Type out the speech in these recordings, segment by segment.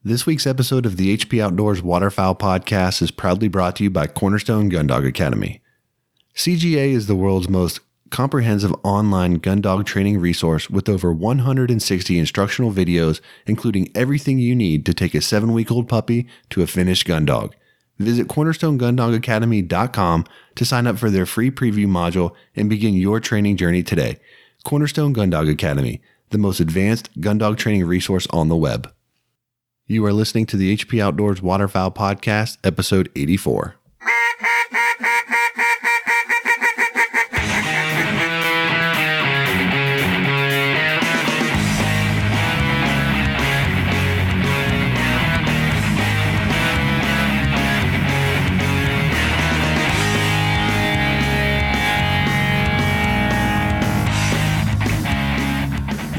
This week's episode of the HP Outdoors Waterfowl Podcast is proudly brought to you by Cornerstone Gundog Academy. CGA is the world's most comprehensive online gun dog training resource with over 160 instructional videos, including everything you need to take a 7-week-old puppy to a finished gun dog. Visit cornerstonegundogacademy.com to sign up for their free preview module and begin your training journey today. Cornerstone Gundog Academy, the most advanced gun dog training resource on the web. You are listening to the HP Outdoors Waterfowl Podcast, episode 84.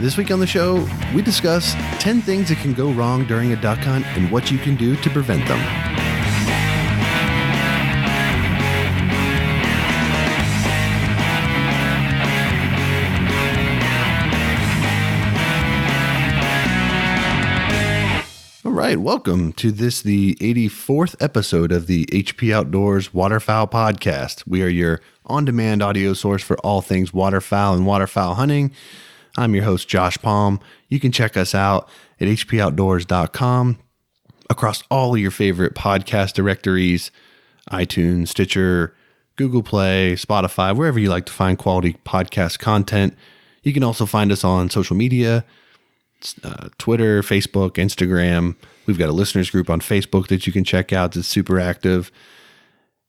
This week on the show, we discuss 10 things that can go wrong during a duck hunt and what you can do to prevent them. All right, welcome to the 84th episode of the HP Outdoors Waterfowl Podcast. We are your on-demand audio source for all things waterfowl and waterfowl hunting. I'm your host, Josh Palm. You can check us out at hpoutdoors.com across all of your favorite podcast directories, iTunes, Stitcher, Google Play, Spotify, wherever you like to find quality podcast content. You can also find us on social media, Twitter, Facebook, Instagram. We've got a listeners group on Facebook that you can check out that's super active.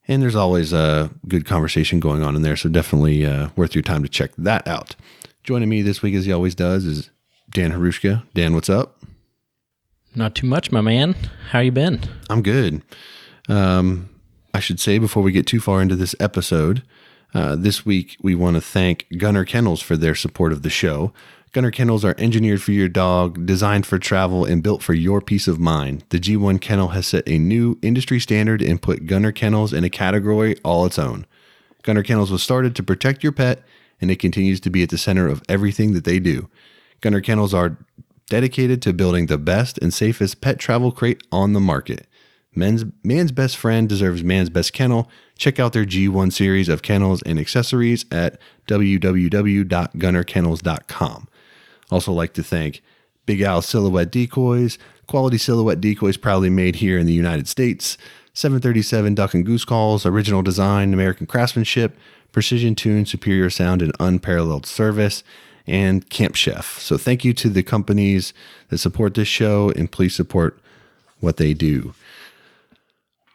And there's always a good conversation going on in there, so definitely worth your time to check that out. Joining me this week, as he always does, is Dan Harushka. Dan, what's up? Not too much, my man. How you been? I'm good. I should say before we get too far into this episode, this week we want to thank Gunner Kennels for their support of the show. Gunner Kennels are engineered for your dog, designed for travel, and built for your peace of mind. The G1 Kennel has set a new industry standard and put Gunner Kennels in a category all its own. Gunner Kennels was started to protect your pet, and it continues to be at the center of everything that they do. Gunner Kennels are dedicated to building the best and safest pet travel crate on the market. Man's best friend deserves man's best kennel. Check out their G1 series of kennels and accessories at www.gunnerkennels.com. Also like to thank Big Al Silhouette Decoys. Quality silhouette decoys proudly made here in the United States. 737 duck and goose calls, original design, American craftsmanship, precision tune, superior sound, and unparalleled service, and Camp Chef. So thank you to the companies that support this show, and please support what they do.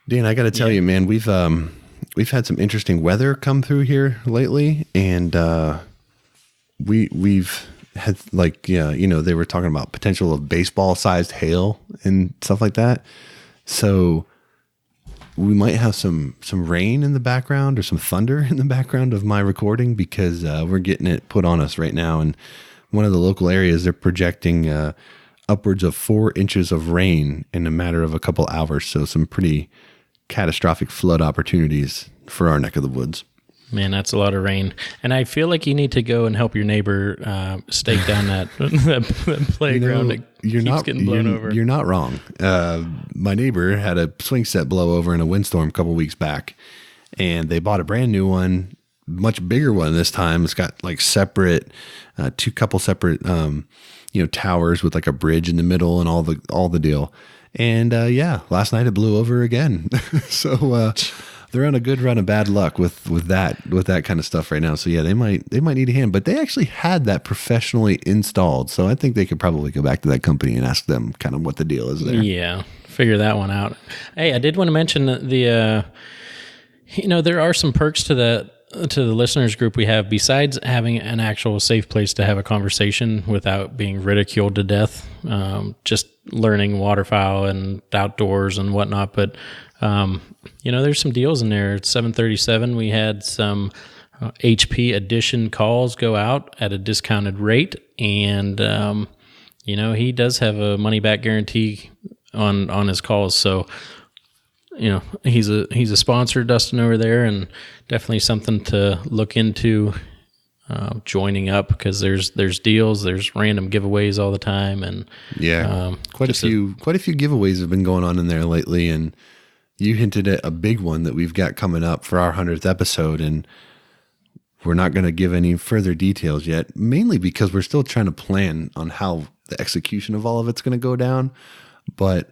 Dan, I got to tell you, man, we've had some interesting weather come through here lately, and we've had they were talking about potential of baseball-sized hail and stuff like that. So we might have some rain in the background or some thunder in the background of my recording because we're getting it put on us right now. And one of the local areas, they're projecting upwards of 4 inches of rain in a matter of a couple hours. So some pretty catastrophic flood opportunities for our neck of the woods. Man, that's a lot of rain. And I feel like you need to go and help your neighbor stake down that playground that keeps getting blown over. You're not wrong. My neighbor had a swing set blow over in a windstorm a couple weeks back, and they bought a brand new one, much bigger one this time. It's got like separate, two separate towers with like a bridge in the middle and all the deal. And last night it blew over again. So they're on a good run of bad luck with that kind of stuff right now. So yeah, they might need a hand, but they actually had that professionally installed. So I think they could probably go back to that company and ask them kind of what the deal is there. Yeah, figure that one out. Hey, I did want to mention there are some perks to the listeners group we have besides having an actual safe place to have a conversation without being ridiculed to death. Just learning waterfowl and outdoors and whatnot, but there's some deals in there. It's 737. We had some HP edition calls go out at a discounted rate, and he does have a money back guarantee on his calls. So he's a sponsor, Dustin, over there, and definitely something to look into joining up, because there's deals, there's random giveaways all the time, and quite a few giveaways have been going on in there lately, and you hinted at a big one that we've got coming up for our 100th episode, and we're not going to give any further details yet, mainly because we're still trying to plan on how the execution of all of it's going to go down. But,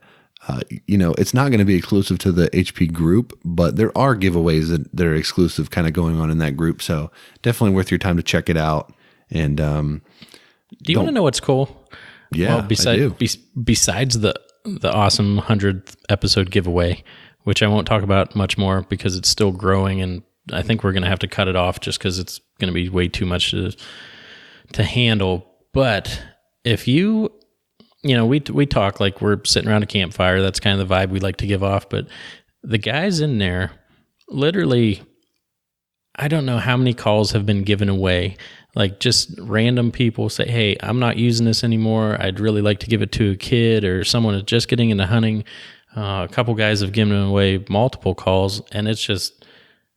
it's not going to be exclusive to the HP group, but there are giveaways that are exclusive kind of going on in that group. So definitely worth your time to check it out. And do you want to know what's cool? Yeah, well, I do. Besides the awesome 100th episode giveaway, which I won't talk about much more because it's still growing, and I think we're going to have to cut it off just because it's going to be way too much to handle. But if we talk like we're sitting around a campfire. That's kind of the vibe we like to give off. But the guys in there, literally, I don't know how many calls have been given away. Like just random people say, hey, I'm not using this anymore. I'd really like to give it to a kid or someone who's just getting into hunting. A couple guys have given away multiple calls, and it's just,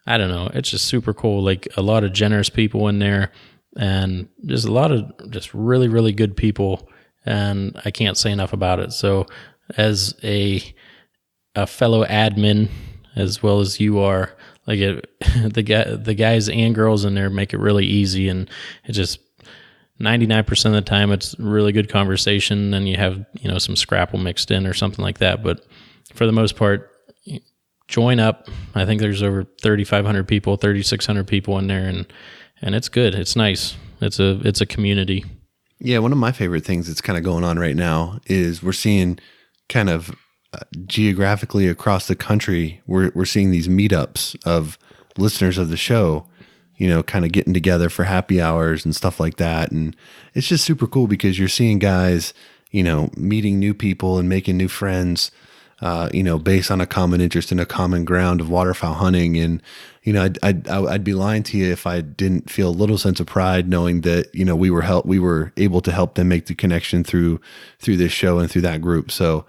I don't know, it's just super cool. Like a lot of generous people in there, and just a lot of just really, really good people. And I can't say enough about it. So as a fellow admin, as well as you are, like the guys and girls in there make it really easy, and it just 99% of the time it's really good conversation, and you have some Scrapple mixed in or something like that. But for the most part, join up. I think there's over 3,500 people, 3,600 people in there, and it's good. It's nice. It's a community. Yeah, one of my favorite things that's kind of going on right now is we're seeing kind of geographically across the country, we're seeing these meetups of listeners of the show, kind of getting together for happy hours and stuff like that. And it's just super cool because you're seeing guys, meeting new people and making new friends, based on a common interest and a common ground of waterfowl hunting. And, I'd be lying to you if I didn't feel a little sense of pride knowing that, we were able to help them make the connection through this show and through that group. So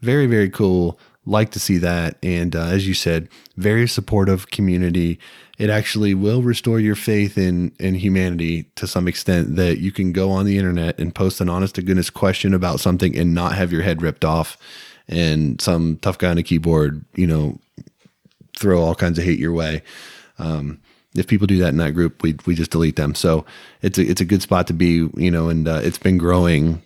very, very cool. Like to see that. And as you said, very supportive community. It actually will restore your faith in humanity to some extent, that you can go on the internet and post an honest to goodness question about something and not have your head ripped off, and some tough guy on a keyboard, throw all kinds of hate your way. If people do that in that group, we just delete them. So it's a good spot to be, and it's been growing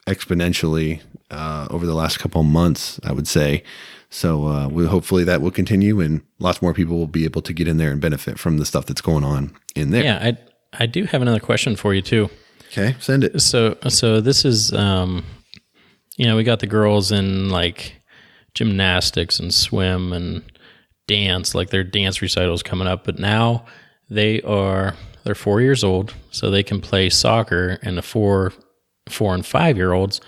exponentially over the last couple of months, I would say. So hopefully that will continue, and lots more people will be able to get in there and benefit from the stuff that's going on in there. Yeah, I do have another question for you too. Okay, send it. So this is, we got the girls in like gymnastics and swim and dance, like their dance recitals coming up, but now they're 4 years old, so they can play soccer, and the 4 and 5 year olds.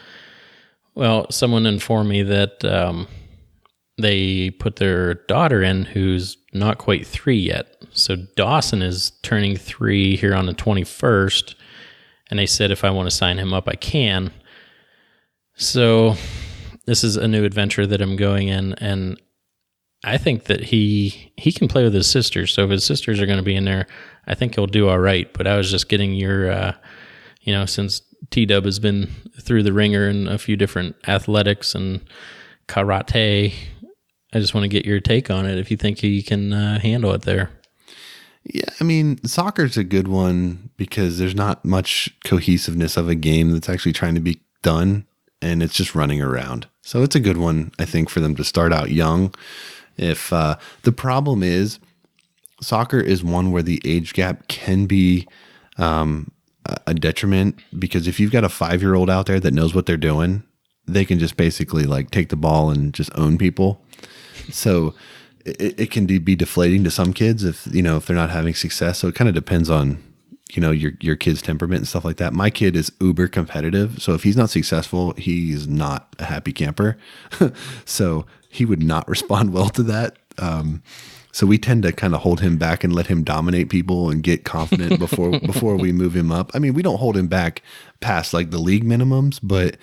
Well, someone informed me that they put their daughter in, who's not quite 3 yet. So Dawson is turning 3 here on the 21st, and they said if I want to sign him up, I can. So this is a new adventure that I'm going in, and I think that he can play with his sisters. So if his sisters are going to be in there, I think he'll do all right. But I was just getting your, since T-Dub has been through the ringer in a few different athletics and karate, I just want to get your take on it, if you think he can handle it there. Yeah, I mean, soccer's a good one because there's not much cohesiveness of a game that's actually trying to be done, and it's just running around. So it's a good one, I think, for them to start out young. If the problem is, soccer is one where the age gap can be a detriment, because if you've got a 5-year-old out there that knows what they're doing, they can just basically like take the ball and just own people. So it can be deflating to some kids if they're not having success. So it kind of depends on your kid's temperament and stuff like that. My kid is uber competitive, so if he's not successful, he's not a happy camper. So he would not respond well to that. So we tend to kind of hold him back and let him dominate people and get confident before we move him up. I mean, we don't hold him back past like the league minimums, but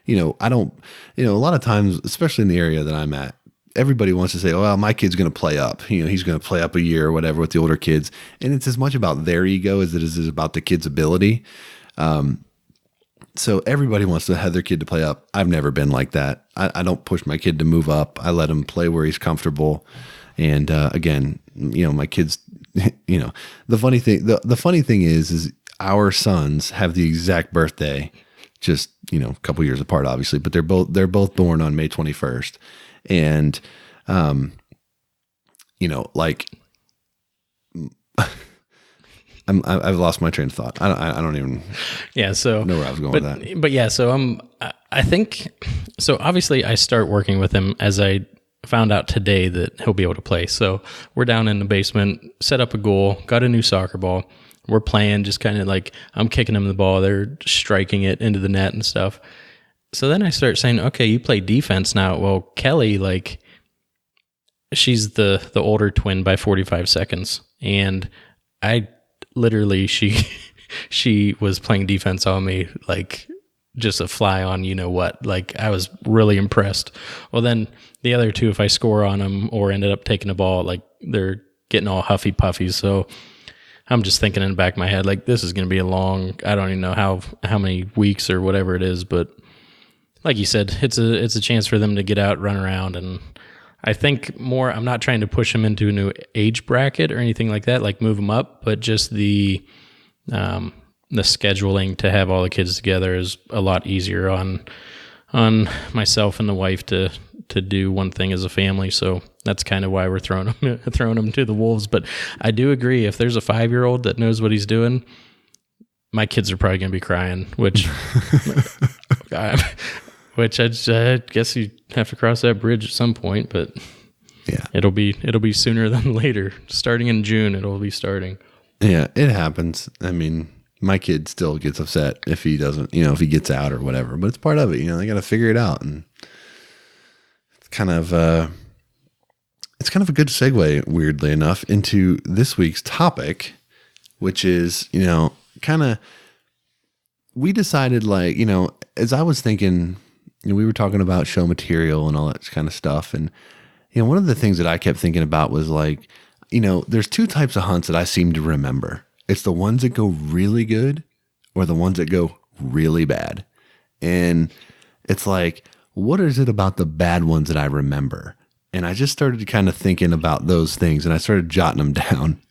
I don't, a lot of times, especially in the area that I'm at, everybody wants to say, well, my kid's going to play up. He's going to play up a year or whatever with the older kids. And it's as much about their ego as it is about the kid's ability. So everybody wants to have their kid to play up. I've never been like that. I don't push my kid to move up. I let him play where he's comfortable. And again, my kids, the funny thing is our sons have the exact birthday, just, a couple years apart, obviously, but they're both born on May 21st. And, like, I've lost my train of thought. I don't even know where I was going with that. But yeah, so I think, so obviously I start working with him as I found out today that he'll be able to play. So we're down in the basement, set up a goal, got a new soccer ball. We're playing, just kind of like, I'm kicking him the ball, they're striking it into the net and stuff. So then I start saying, okay, you play defense now. Well, Kelly, like, she's the older twin by 45 seconds. And I literally, she was playing defense on me, like just a fly on, what, like I was really impressed. Well, then the other two, if I score on them or ended up taking the ball, like they're getting all huffy puffy. So I'm just thinking in the back of my head, like, this is going to be a long, I don't even know how many weeks or whatever it is, but like you said, it's a chance for them to get out, run around. And I think more, I'm not trying to push them into a new age bracket or anything like that, like move them up, but just the scheduling to have all the kids together is a lot easier on myself and the wife to do one thing as a family. So that's kind of why we're throwing them to the wolves. But I do agree, if there's a 5-year-old that knows what he's doing, my kids are probably going to be crying, which I guess you have to cross that bridge at some point, but yeah, it'll be sooner than later. Starting in June, it'll be starting. Yeah, it happens. I mean, my kid still gets upset if he doesn't, if he gets out or whatever, but it's part of it. They got to figure it out. And it's kind of a good segue, weirdly enough, into this week's topic, which is, we decided, like, as I was thinking, we were talking about show material and all that kind of stuff. And, one of the things that I kept thinking about was, like, there's two types of hunts that I seem to remember. It's the ones that go really good or the ones that go really bad. And it's like, what is it about the bad ones that I remember? And I just started kind of thinking about those things, and I started jotting them down.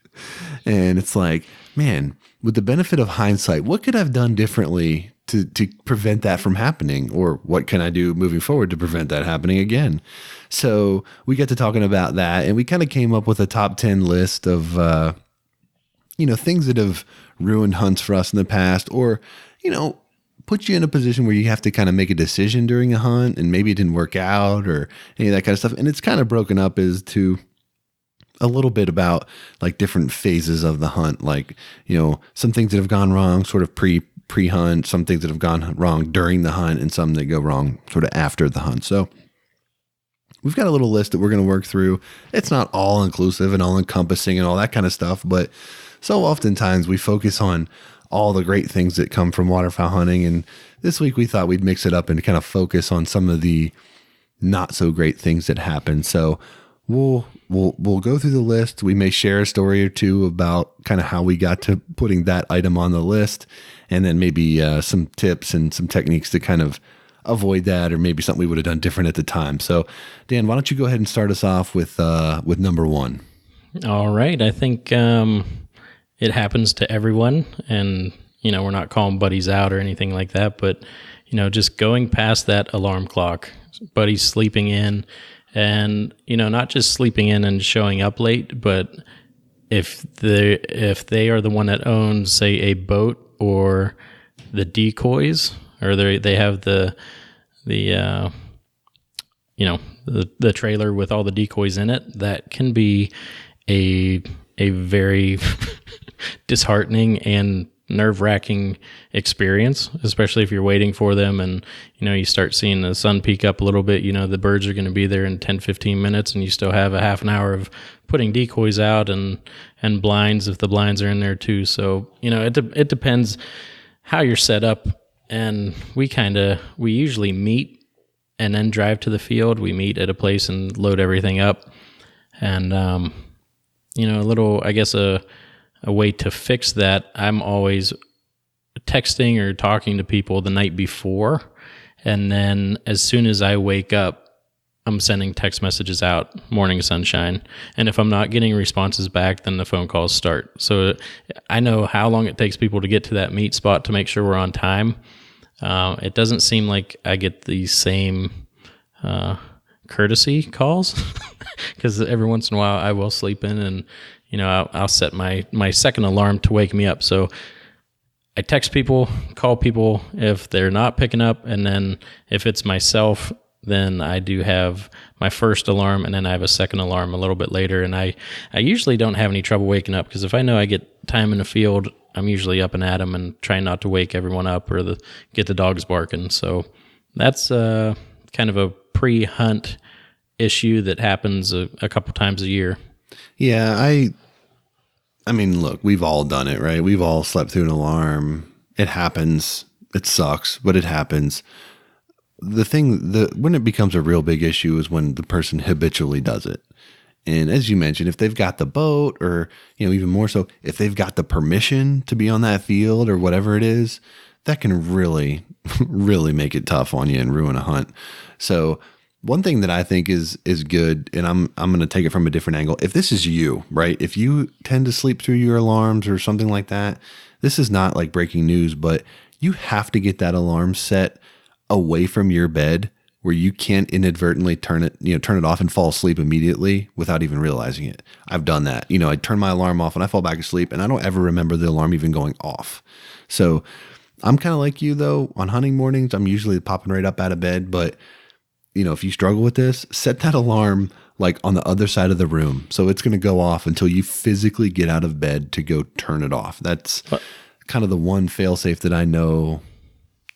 And it's like, man, with the benefit of hindsight, what could I have done differently to prevent that from happening? Or what can I do moving forward to prevent that happening again? So we got to talking about that, and we kind of came up with a top 10 list of, things that have ruined hunts for us in the past, or, put you in a position where you have to kind of make a decision during a hunt and maybe it didn't work out or any of that kind of stuff. And it's kind of broken up as to a little bit about, like, different phases of the hunt, like, some things that have gone wrong sort of pre-hunt, some things that have gone wrong during the hunt, and some that go wrong sort of after the hunt. So we've got a little list that we're going to work through. It's not all inclusive and all encompassing and all that kind of stuff, but so oftentimes we focus on all the great things that come from waterfowl hunting. And this week we thought we'd mix it up and kind of focus on some of the not so great things that happen. So we'll go through the list. We may share a story or two about kind of how we got to putting that item on the list, and then maybe some tips and some techniques to kind of avoid that, or maybe something we would have done different at the time. So Dan, why don't you go ahead and start us off with number one? All right. I think it happens to everyone, and, we're not calling buddies out or anything like that, but, just going past that alarm clock, buddies sleeping in, and, not just sleeping in and showing up late, but if they are the one that owns, say, a boat or the decoys, or they have the trailer with all the decoys in it, that can be a very disheartening and nerve-wracking experience, especially if you're waiting for them and, you start seeing the sun peak up a little bit, the birds are going to be there in 10, 15 minutes, and you still have a half an hour of putting decoys out and blinds, if the blinds are in there too. So, it depends how you're set up, and we usually meet and then drive to the field. We meet at a place and load everything up. And, a way to fix that, I'm always texting or talking to people the night before. And then as soon as I wake up, I'm sending text messages out, morning sunshine. And if I'm not getting responses back, then the phone calls start. So I know how long it takes people to get to that meet spot to make sure we're on time. It doesn't seem like I get the same courtesy calls because every once in a while I will sleep in and, I'll set my second alarm to wake me up. So I text people, call people if they're not picking up. And then if it's myself, then I do have my first alarm and then I have a second alarm a little bit later. And I usually don't have any trouble waking up because if I know I get time in the field, I'm usually up and at them and trying not to wake everyone up or get the dogs barking. So that's kind of a pre-hunt issue that happens a couple times a year. Yeah, I mean, look, we've all done it, right? We've all slept through an alarm. It happens. It sucks, but it happens. When it becomes a real big issue is when the person habitually does it. And as you mentioned, if they've got the boat or, even more so, if they've got the permission to be on that field or whatever it is, that can really, really make it tough on you and ruin a hunt. So one thing that I think is good, and I'm going to take it from a different angle. If this is you, right? If you tend to sleep through your alarms or something like that, this is not like breaking news, but you have to get that alarm set away from your bed where you can't inadvertently turn it off and fall asleep immediately without even realizing it. I've done that. I turn my alarm off and I fall back asleep and I don't ever remember the alarm even going off. So I'm kind of like you though. On hunting mornings, I'm usually popping right up out of bed, but if you struggle with this, set that alarm like on the other side of the room. So it's going to go off until you physically get out of bed to go turn it off. That's kind of the one fail-safe that I know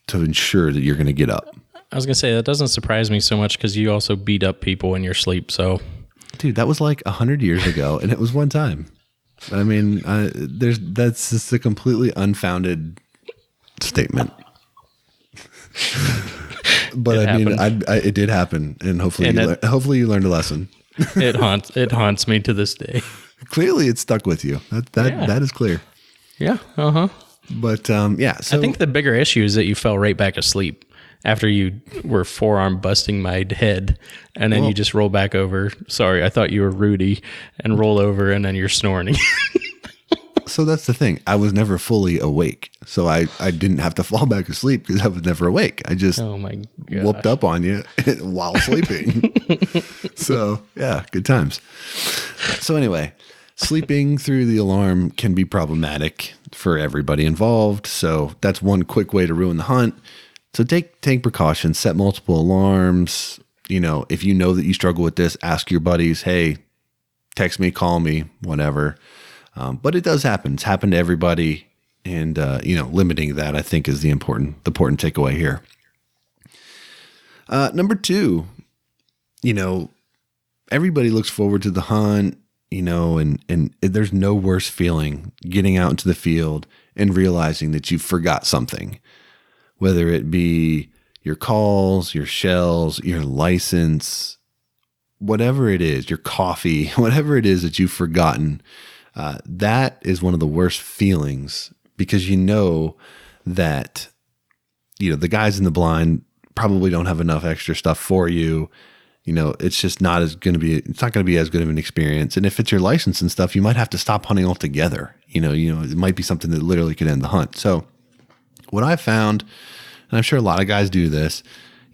to ensure that you're going to get up. I was going to say, that doesn't surprise me so much because you also beat up people in your sleep. So, dude, that was like 100 years ago and it was one time. I mean, that's just a completely unfounded statement. But it did happen, and hopefully you learned a lesson. It haunts me to this day. Clearly, it stuck with you. That is clear. Yeah. But So I think the bigger issue is that you fell right back asleep after you were forearm busting my head, and then you just roll back over. Sorry, I thought you were Rudy, and roll over, and then you're snoring. So that's the thing. I was never fully awake. So I didn't have to fall back asleep because I was never awake. I just whooped up on you while sleeping. So yeah, good times. So anyway, sleeping through the alarm can be problematic for everybody involved. So that's one quick way to ruin the hunt. So take precautions, set multiple alarms. If you know that you struggle with this, ask your buddies, hey, text me, call me, whatever. But it does happen. It's happened to everybody. And, limiting that, I think, is the important takeaway here. Number 2, everybody looks forward to the hunt, and there's no worse feeling getting out into the field and realizing that you forgot something, whether it be your calls, your shells, your license, whatever it is, your coffee, whatever it is that you've forgotten. That is one of the worst feelings because that, the guys in the blind probably don't have enough extra stuff for you. It's just not going to be as good of an experience. And if it's your license and stuff, you might have to stop hunting altogether. It might be something that literally could end the hunt. So what I found, and I'm sure a lot of guys do this,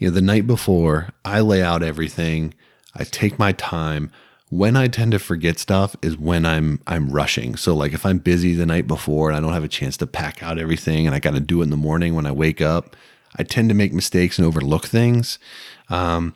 the night before I lay out everything, I take my time. When I tend to forget stuff is when I'm rushing. So like if I'm busy the night before and I don't have a chance to pack out everything and I got to do it in the morning when I wake up, I tend to make mistakes and overlook things. I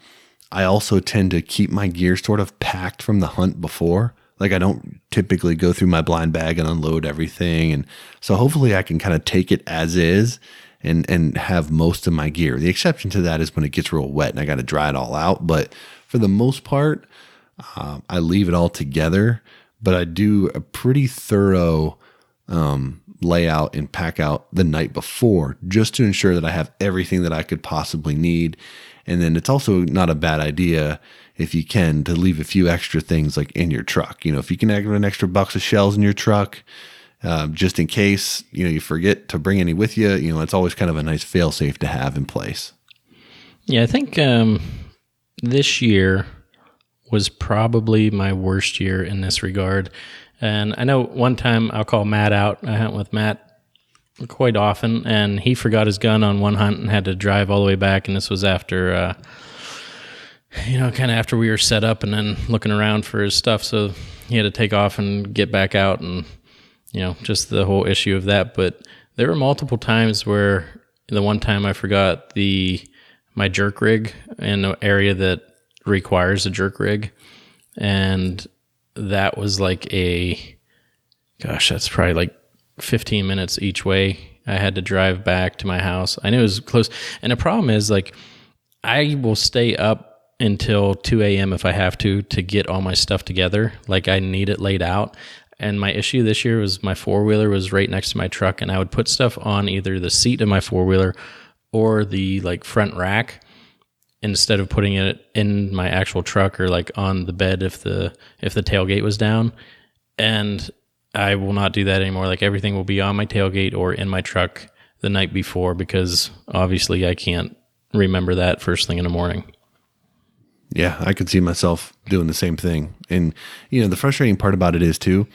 also tend to keep my gear sort of packed from the hunt before. Like I don't typically go through my blind bag and unload everything. And so hopefully I can kind of take it as is and have most of my gear. The exception to that is when it gets real wet and I got to dry it all out. But for the most part, I leave it all together, but I do a pretty thorough layout and pack out the night before just to ensure that I have everything that I could possibly need. And then it's also not a bad idea, if you can, to leave a few extra things like in your truck. If you can have an extra box of shells in your truck, just in case, you forget to bring any with you, it's always kind of a nice fail safe to have in place. Yeah, I think this year was probably my worst year in this regard. And I know one time I'll call Matt out. I hunt with Matt quite often, and he forgot his gun on one hunt and had to drive all the way back. And this was after, kind of after we were set up and then looking around for his stuff. So he had to take off and get back out, and, just the whole issue of that. But there were multiple times where the one time I forgot my jerk rig in an area that requires a jerk rig. And that was like that's probably like 15 minutes each way. I had to drive back to my house. I knew it was close. And the problem is, like, I will stay up until 2 a.m. if I have to get all my stuff together. Like, I need it laid out. And my issue this year was my four-wheeler was right next to my truck, and I would put stuff on either the seat of my four-wheeler or the front rack instead of putting it in my actual truck or on the bed if the tailgate was down. And I will not do that anymore. Everything will be on my tailgate or in my truck the night before, because obviously I can't remember that first thing in the morning. Yeah, I could see myself doing the same thing. And, the frustrating part about it is too,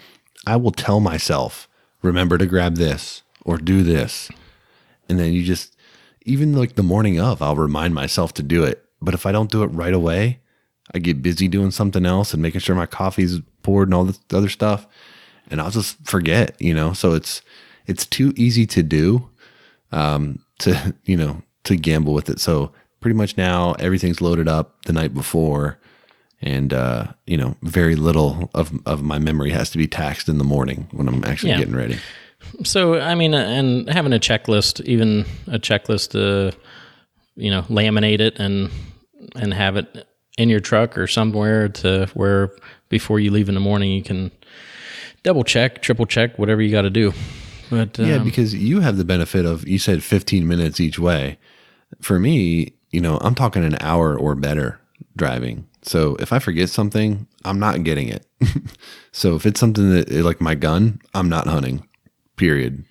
I will tell myself, remember to grab this or do this. And then even the morning of, I'll remind myself to do it. But if I don't do it right away, I get busy doing something else and making sure my coffee's poured and all this other stuff. And I'll just forget, so it's too easy to do, to gamble with it. So pretty much now everything's loaded up the night before, and, very little of my memory has to be taxed in the morning when I'm actually getting ready. So, and having a checklist, even a checklist to, laminate it and have it in your truck or somewhere to where before you leave in the morning, you can double check, triple check, whatever you got to do. But because you have the benefit of, you said 15 minutes each way. For me, I'm talking an hour or better driving. So if I forget something, I'm not getting it. So if it's something that, like my gun, I'm not hunting, period.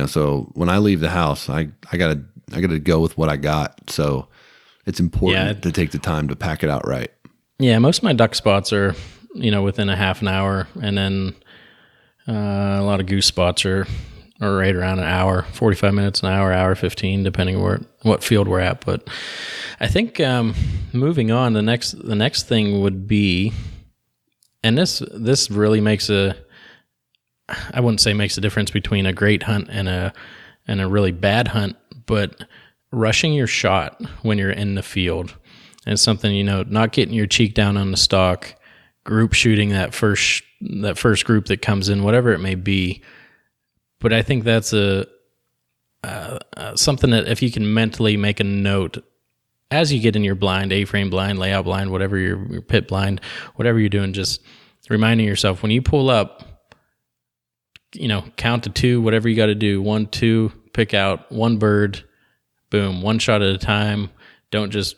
So when I leave the house, I gotta go with what I got. So it's important to take the time to pack it out right. Yeah, most of my duck spots are, within a half an hour, and then a lot of goose spots are right around an hour, 45 minutes, an hour 15, depending what field we're at. But I think moving on, the next thing would be, and this really makes I wouldn't say makes a difference between a great hunt and a really bad hunt, but rushing your shot when you're in the field. And it's something, not getting your cheek down on the stock, group shooting that first group that comes in, whatever it may be. But I think that's something that if you can mentally make a note as you get in your blind, A-frame blind, layout blind, whatever your pit blind, whatever you're doing, just reminding yourself when you pull up, count to 2, whatever you got to do. 1, 2, pick out one bird, boom, one shot at a time. Don't just,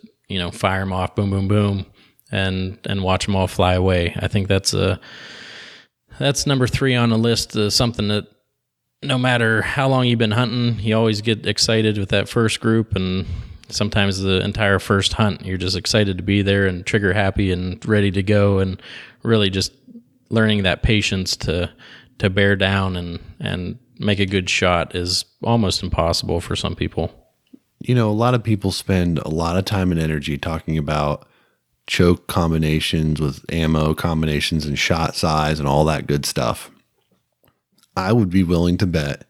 fire them off, boom, boom, boom, and watch them all fly away. I think that's number 3 on the list, something that no matter how long you've been hunting, you always get excited with that first group, and sometimes the entire first hunt, you're just excited to be there and trigger happy and ready to go, and really just learning that patience to bear down and make a good shot is almost impossible for some people. A lot of people spend a lot of time and energy talking about choke combinations with ammo combinations and shot size and all that good stuff. I would be willing to bet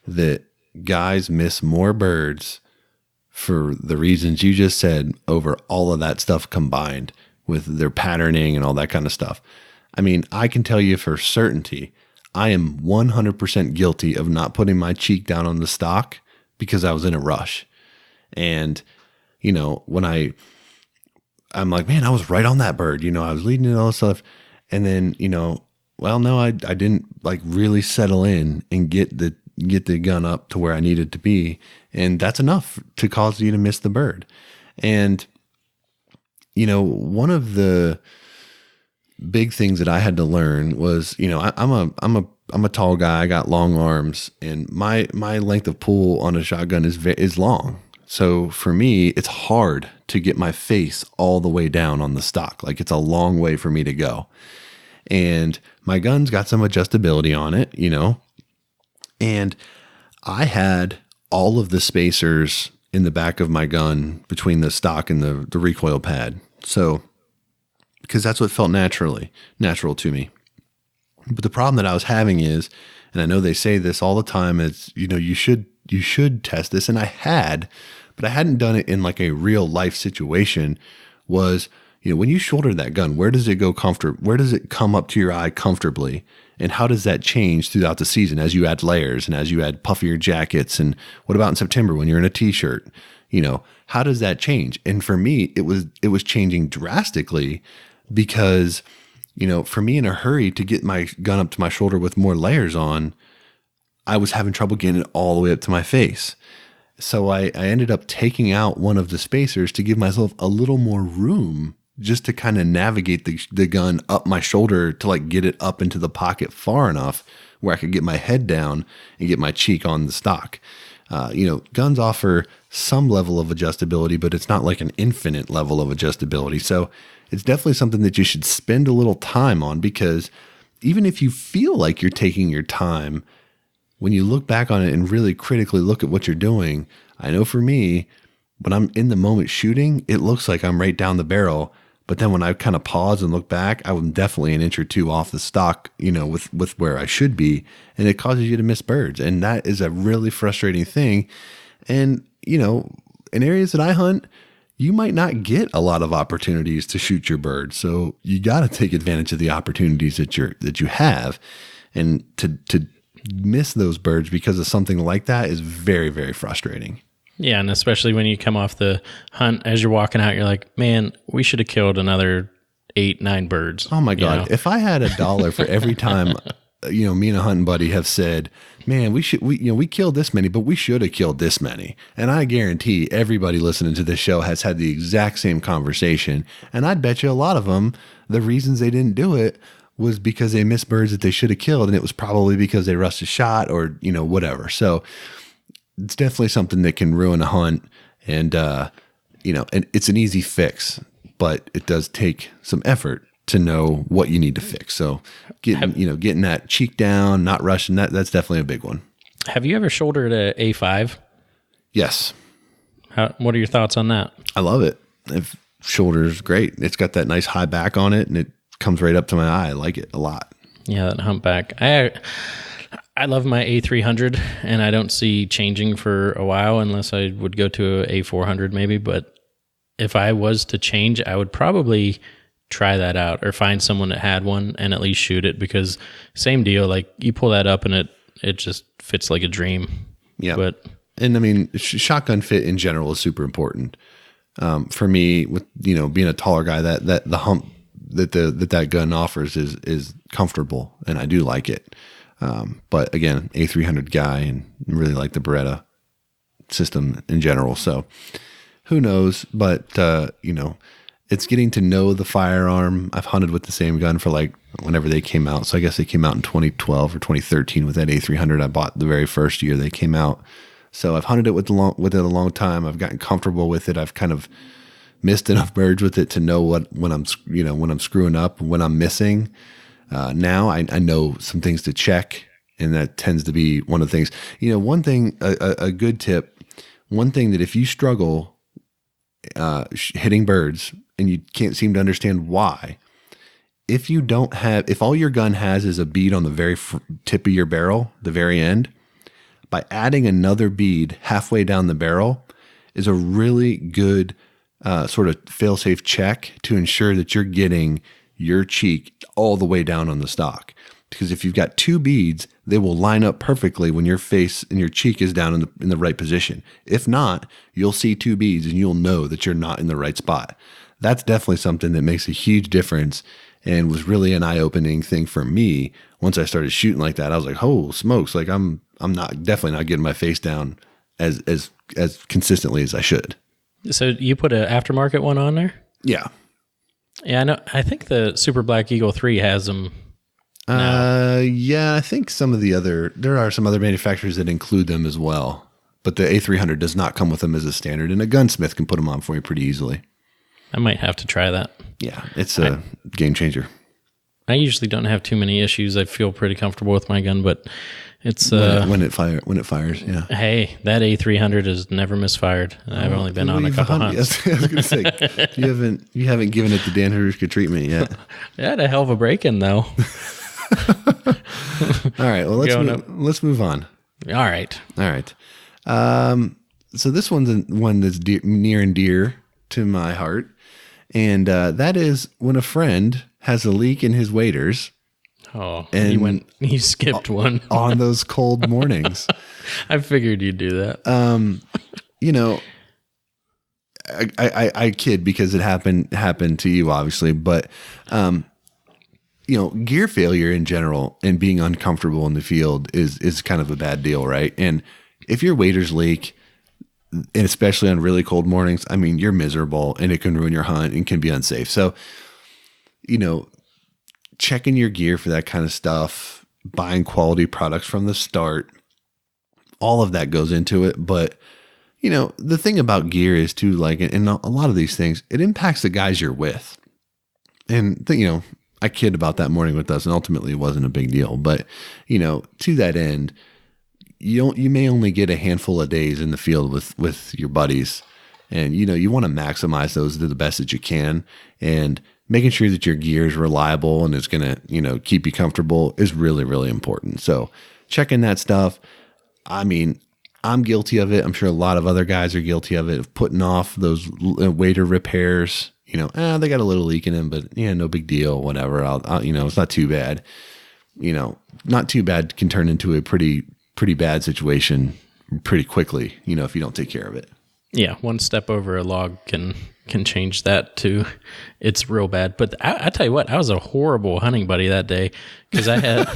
that guys miss more birds for the reasons you just said over all of that stuff combined with their patterning and all that kind of stuff. I can tell you for certainty, I am 100% guilty of not putting my cheek down on the stock because I was in a rush. And, when I'm like, man, I was right on that bird, I was leading and all this stuff. And then, well, no, I didn't really settle in and get the gun up to where I needed to be. And that's enough to cause you to miss the bird. And, one of the big things that I had to learn was, I'm a tall guy. I got long arms, and my length of pull on a shotgun is long. So for me, it's hard to get my face all the way down on the stock. Like, it's a long way for me to go. And my gun's got some adjustability on it, and I had all of the spacers in the back of my gun between the stock and the recoil pad. So, because that's what felt natural to me. But the problem that I was having is, and I know they say this all the time, is, you should test this. And I had, but I hadn't done it in like a real life situation. Was, when you shoulder that gun, where does it go comfortable? Where does it come up to your eye comfortably? And how does that change throughout the season as you add layers and as you add puffier jackets? And what about in September when you're in a t-shirt? How does that change? And for me, it was changing drastically because, for me in a hurry to get my gun up to my shoulder with more layers on, I was having trouble getting it all the way up to my face. So I ended up taking out one of the spacers to give myself a little more room just to kind of navigate the gun up my shoulder to like get it up into the pocket far enough where I could get my head down and get my cheek on the stock. Guns offer some level of adjustability, but it's not like an infinite level of adjustability. So it's definitely something that you should spend a little time on, because even if you feel like you're taking your time, when you look back on it and really critically look at what you're doing, I know for me, when I'm in the moment shooting, it looks like I'm right down the barrel. But then when I kind of pause and look back, I'm definitely an inch or two off the stock, with where I should be. And it causes you to miss birds. And that is a really frustrating thing. And, in areas that I hunt, you might not get a lot of opportunities to shoot your bird. So you got to take advantage of the opportunities that you have. And to miss those birds because of something like that is very, very frustrating. Yeah, and especially when you come off the hunt, as you're walking out, you're like, man, we should have killed another 8-9 birds. Oh my God. If I had $1 for every time, me and a hunting buddy have said, man, we killed this many, but we should have killed this many. And I guarantee everybody listening to this show has had the exact same conversation. And I'd bet you a lot of them, the reasons they didn't do it was because they missed birds that they should have killed. And it was probably because they rushed a shot or, whatever. So it's definitely something that can ruin a hunt, and and it's an easy fix, but it does take some effort to know what you need to fix. So getting that cheek down, not rushing, that's definitely a big one. Have you ever shouldered a A5? Yes. What are your thoughts on that? I love it. Shoulder's great. It's got that nice high back on it, and it comes right up to my eye. I like it a lot. Yeah, that humpback. I love my A300, and I don't see changing for a while unless I would go to a A400 maybe. But if I was to change, I would probably try that out or find someone that had one and at least shoot it, because same deal. Like, you pull that up and it just fits like a dream. Yeah. And I mean, shotgun fit in general is super important. For me, with, being a taller guy, that the hump that gun offers is comfortable, and I do like it. But again, A300 guy, and really like the Beretta system in general. So who knows, but, it's getting to know the firearm. I've hunted with the same gun for like whenever they came out. So I guess they came out in 2012 or 2013 with that A300 I bought the very first year they came out. So I've hunted it with it a long time. I've gotten comfortable with it. I've kind of missed enough birds with it to know when I'm screwing up, when I'm missing. Now I know some things to check, and that tends to be one of the things. One thing, a good tip, one thing that if you struggle hitting birds and you can't seem to understand why, if all your gun has is a bead on the very tip of your barrel, the very end, by adding another bead halfway down the barrel is a really good sort of fail-safe check to ensure that you're getting your cheek all the way down on the stock. Because if you've got two beads, they will line up perfectly when your face and your cheek is down in the right position. If not, you'll see two beads and you'll know that you're not in the right spot. That's definitely something that makes a huge difference, and was really an eye-opening thing for me. Once I started shooting like that, I was like, oh smokes, like I'm definitely not getting my face down as consistently as I should. So you put an aftermarket one on there? Yeah. Yeah, I know. I think the Super Black Eagle 3 has them. Yeah, I think there are some other manufacturers that include them as well, but the A300 does not come with them as a standard, and a gunsmith can put them on for you pretty easily. I might have to try that. Yeah, it's a game changer. I usually don't have too many issues. I feel pretty comfortable with my gun, but it's when it fires. Yeah. Hey, that A300 has never misfired. I've only been on a couple hunts. I was going to say you haven't given it the Dan Harushka treatment yet. It had a hell of a break-in though. All right. Well, let's move on. All right. So this one's one that's near and dear to my heart, and that is when a friend has a leak in his waders. Oh, and he skipped one on those cold mornings. I figured you'd do that. I kid because it happened to you, obviously, but gear failure in general and being uncomfortable in the field is kind of a bad deal, right? And if your waders leak, and especially on really cold mornings, I mean, you're miserable and it can ruin your hunt and can be unsafe. So, checking your gear for that kind of stuff, buying quality products from the start, all of that goes into it. But, the thing about gear is too, like, and a lot of these things, it impacts the guys you're with. And, I kid about that morning with us, and ultimately it wasn't a big deal. But, to that end, you may only get a handful of days in the field with your buddies. And, you want to maximize those to the best that you can. And making sure that your gear is reliable and is going to, keep you comfortable is really, really important. So checking that stuff. I mean, I'm guilty of it. I'm sure a lot of other guys are guilty of it, of putting off those wader repairs. They got a little leak in them, but yeah, no big deal, whatever. I'll it's not too bad. Not too bad can turn into a pretty bad situation pretty quickly, if you don't take care of it. Yeah. One step over a log can change that to it's real bad. But I tell you what, I was a horrible hunting buddy that day because I had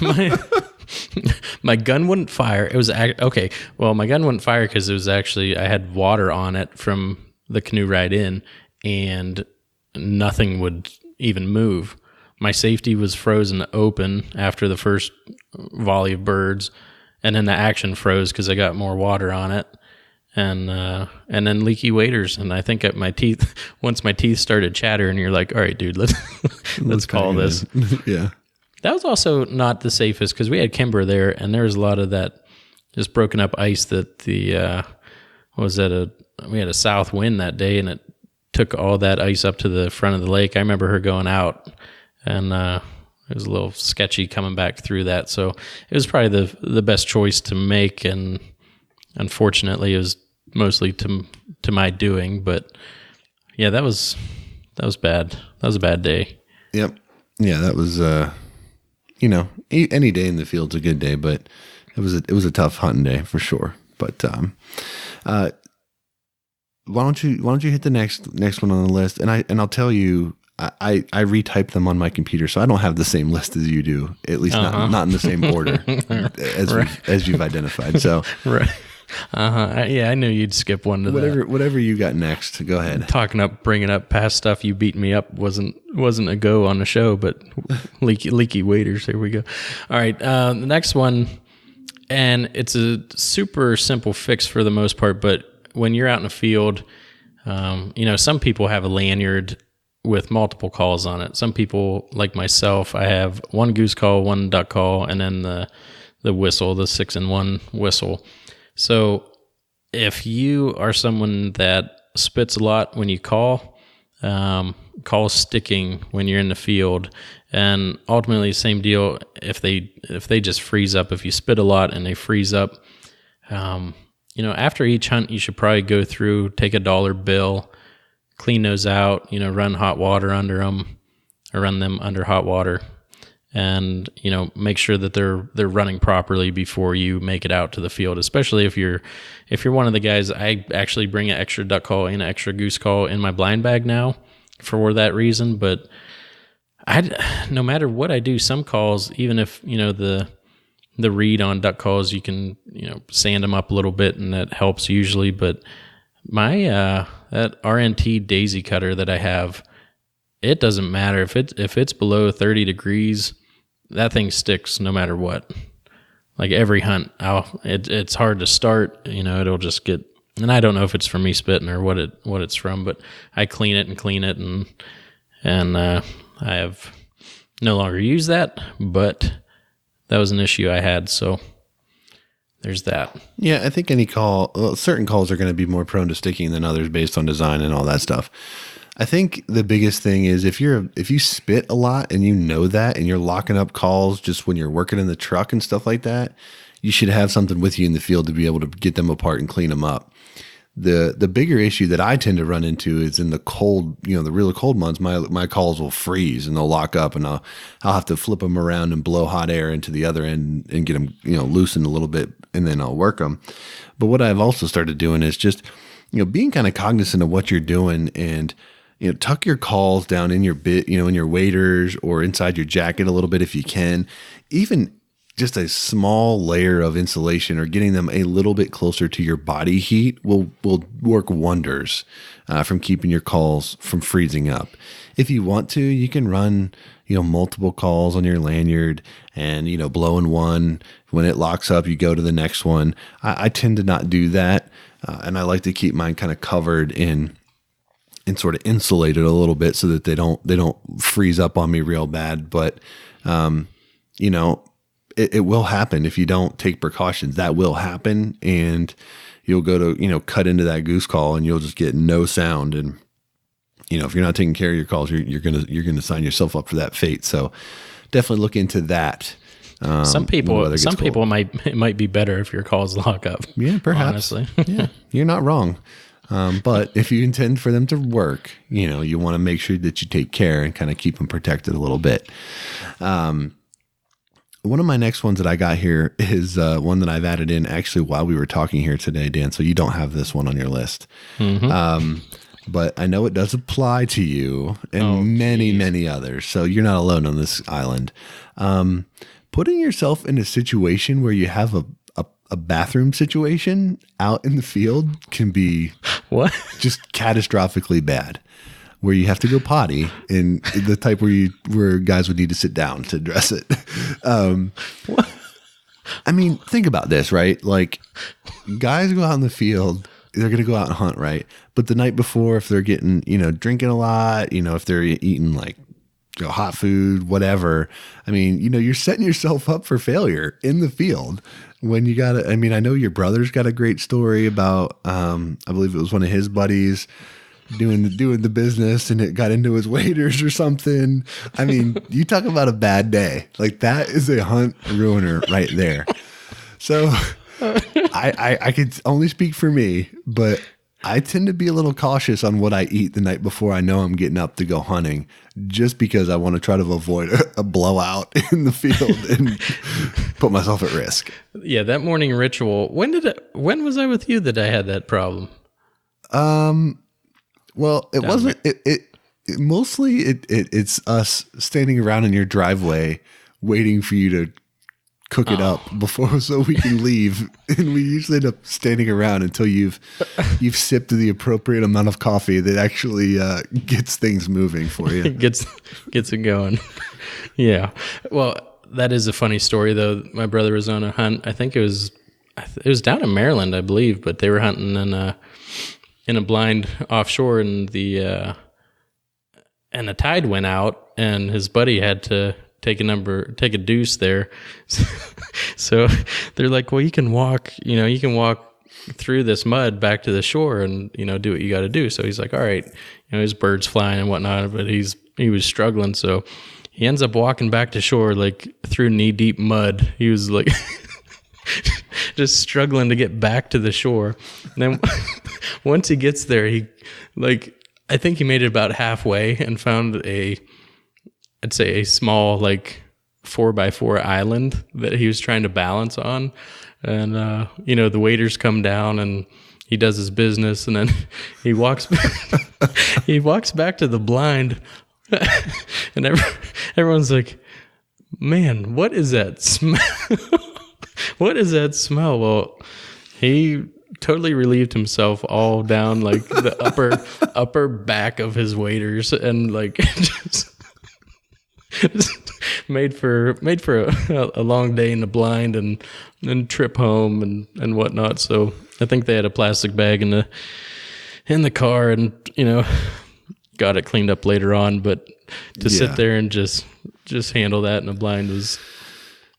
my gun wouldn't fire. It was okay. Well, my gun wouldn't fire because it was actually, I had water on it from the canoe ride in, and nothing would even move. My safety was frozen open after the first volley of birds, and then the action froze because I got more water on it. And then leaky waders. And I think once my teeth started chattering, you're like, all right, dude, let's call this. Yeah. That was also not the safest because we had kimber there, and there was a lot of that just broken up ice that we had a south wind that day, and it took all that ice up to the front of the lake. I remember her going out, and it was a little sketchy coming back through that. So it was probably the best choice to make, and unfortunately, it was mostly to my doing, but yeah, that was bad. That was a bad day. Yep. Yeah, that was any day in the field's a good day, but it was a tough hunting day for sure. But why don't you hit the next one on the list, and I'll tell you. I retype them on my computer, so I don't have the same list as you do. At least not in the same order as you've identified. So right. Yeah, I knew you'd skip one to whatever you got next. Go ahead. Bringing up past stuff you beat me up wasn't a go on the show, but leaky waders. Here we go. All right, the next one, and it's a super simple fix for the most part. But when you're out in the field, some people have a lanyard with multiple calls on it. Some people, like myself, I have one goose call, one duck call, and then the whistle, the 6-in-1 whistle. So if you are someone that spits a lot when you call sticking when you're in the field, and ultimately same deal if they just freeze up. If you spit a lot and they freeze up, after each hunt you should probably go through, take a dollar bill, clean those out, run hot water under them, or run them under hot water, and make sure that they're running properly before you make it out to the field. Especially if you're one of the guys. I actually bring an extra duck call and an extra goose call in my blind bag now for that reason. But no matter what I do, some calls, even if the read on duck calls, you can sand them up a little bit, and that helps usually. But my that RNT daisy cutter that I have, it doesn't matter if it's below 30 degrees, that thing sticks no matter what. Like every hunt, it's hard to start. It'll just get. And I don't know if it's from me spitting or what it's from, but I clean it, and I have no longer used that. But that was an issue I had, so there's that. Yeah, I think certain calls are going to be more prone to sticking than others based on design and all that stuff. I think the biggest thing is if you spit a lot and you know that, and you're locking up calls just when you're working in the truck and stuff like that, you should have something with you in the field to be able to get them apart and clean them up. The bigger issue that I tend to run into is in the cold, the really cold months, my calls will freeze and they'll lock up, and I'll have to flip them around and blow hot air into the other end and get them, loosened a little bit, and then I'll work them. But what I've also started doing is just, being kind of cognizant of what you're doing, and tuck your calls down in your in your waders or inside your jacket a little bit if you can. Even just a small layer of insulation or getting them a little bit closer to your body heat will work wonders from keeping your calls from freezing up. If you want to, you can run multiple calls on your lanyard and blow in one. When it locks up, you go to the next one. I tend to not do that, and I like to keep mine kind of covered in sort of insulated a little bit so that they don't freeze up on me real bad. But, it will happen if you don't take precautions. That will happen, and you'll go to, cut into that goose call and you'll just get no sound. And, if you're not taking care of your calls, you're going to sign yourself up for that fate. So definitely look into that. Some people it might be better if your calls lock up. Yeah, perhaps. Honestly. Yeah, you're not wrong. But if you intend for them to work, you want to make sure that you take care and kind of keep them protected a little bit. One of my next ones that I got here is one that I've added in actually while we were talking here today, Dan. So you don't have this one on your list. Mm-hmm. But I know it does apply to you and many others. So you're not alone on this island. Putting yourself in a situation where you have a bathroom situation out in the field can be just catastrophically bad, where you have to go potty, and the type where guys would need to sit down to address it. I mean, think about this, right? Like, guys go out in the field, they're going to go out and hunt, right? But the night before, if they're getting, drinking a lot, if they're eating like hot food, whatever, I mean, you're setting yourself up for failure in the field. When you got I know your brother's got a great story about, I believe it was one of his buddies doing the business, and it got into his waders or something. I mean, you talk about a bad day. Like, that is a hunt ruiner right there. So I could only speak for me, but I tend to be a little cautious on what I eat the night before I know I'm getting up to go hunting, just because I want to try to avoid a blowout in the field and put myself at risk. Yeah, that morning ritual. When was I with you that I had that problem? Well, it wasn't. It's us standing around in your driveway waiting for you to cook it up before, so we can leave. And we usually end up standing around until you've sipped the appropriate amount of coffee that actually gets things moving for you. gets it going. Yeah. Well, that is a funny story though. My brother was on a hunt. I think it was down in Maryland, I believe, but they were hunting in a blind offshore, and the tide went out, and his buddy had to take a deuce there. So they're like, well, you can walk through this mud back to the shore and, do what you got to do. So he's like, all right, his bird's flying and whatnot, but he was struggling. So he ends up walking back to shore, like through knee deep mud. He was like just struggling to get back to the shore. And then once he gets there, I think he made it about halfway and found I'd say a small 4x4 island that he was trying to balance on. And, the waiters come down and he does his business, and then he walks back to the blind and everyone's like, man, what is that smell? What is that smell? Well, he totally relieved himself all down like the upper back of his waders, and like just made for a long day in the blind and trip home and whatnot. So I think they had a plastic bag in the car, and got it cleaned up later on. But to sit there and just handle that in a blind was.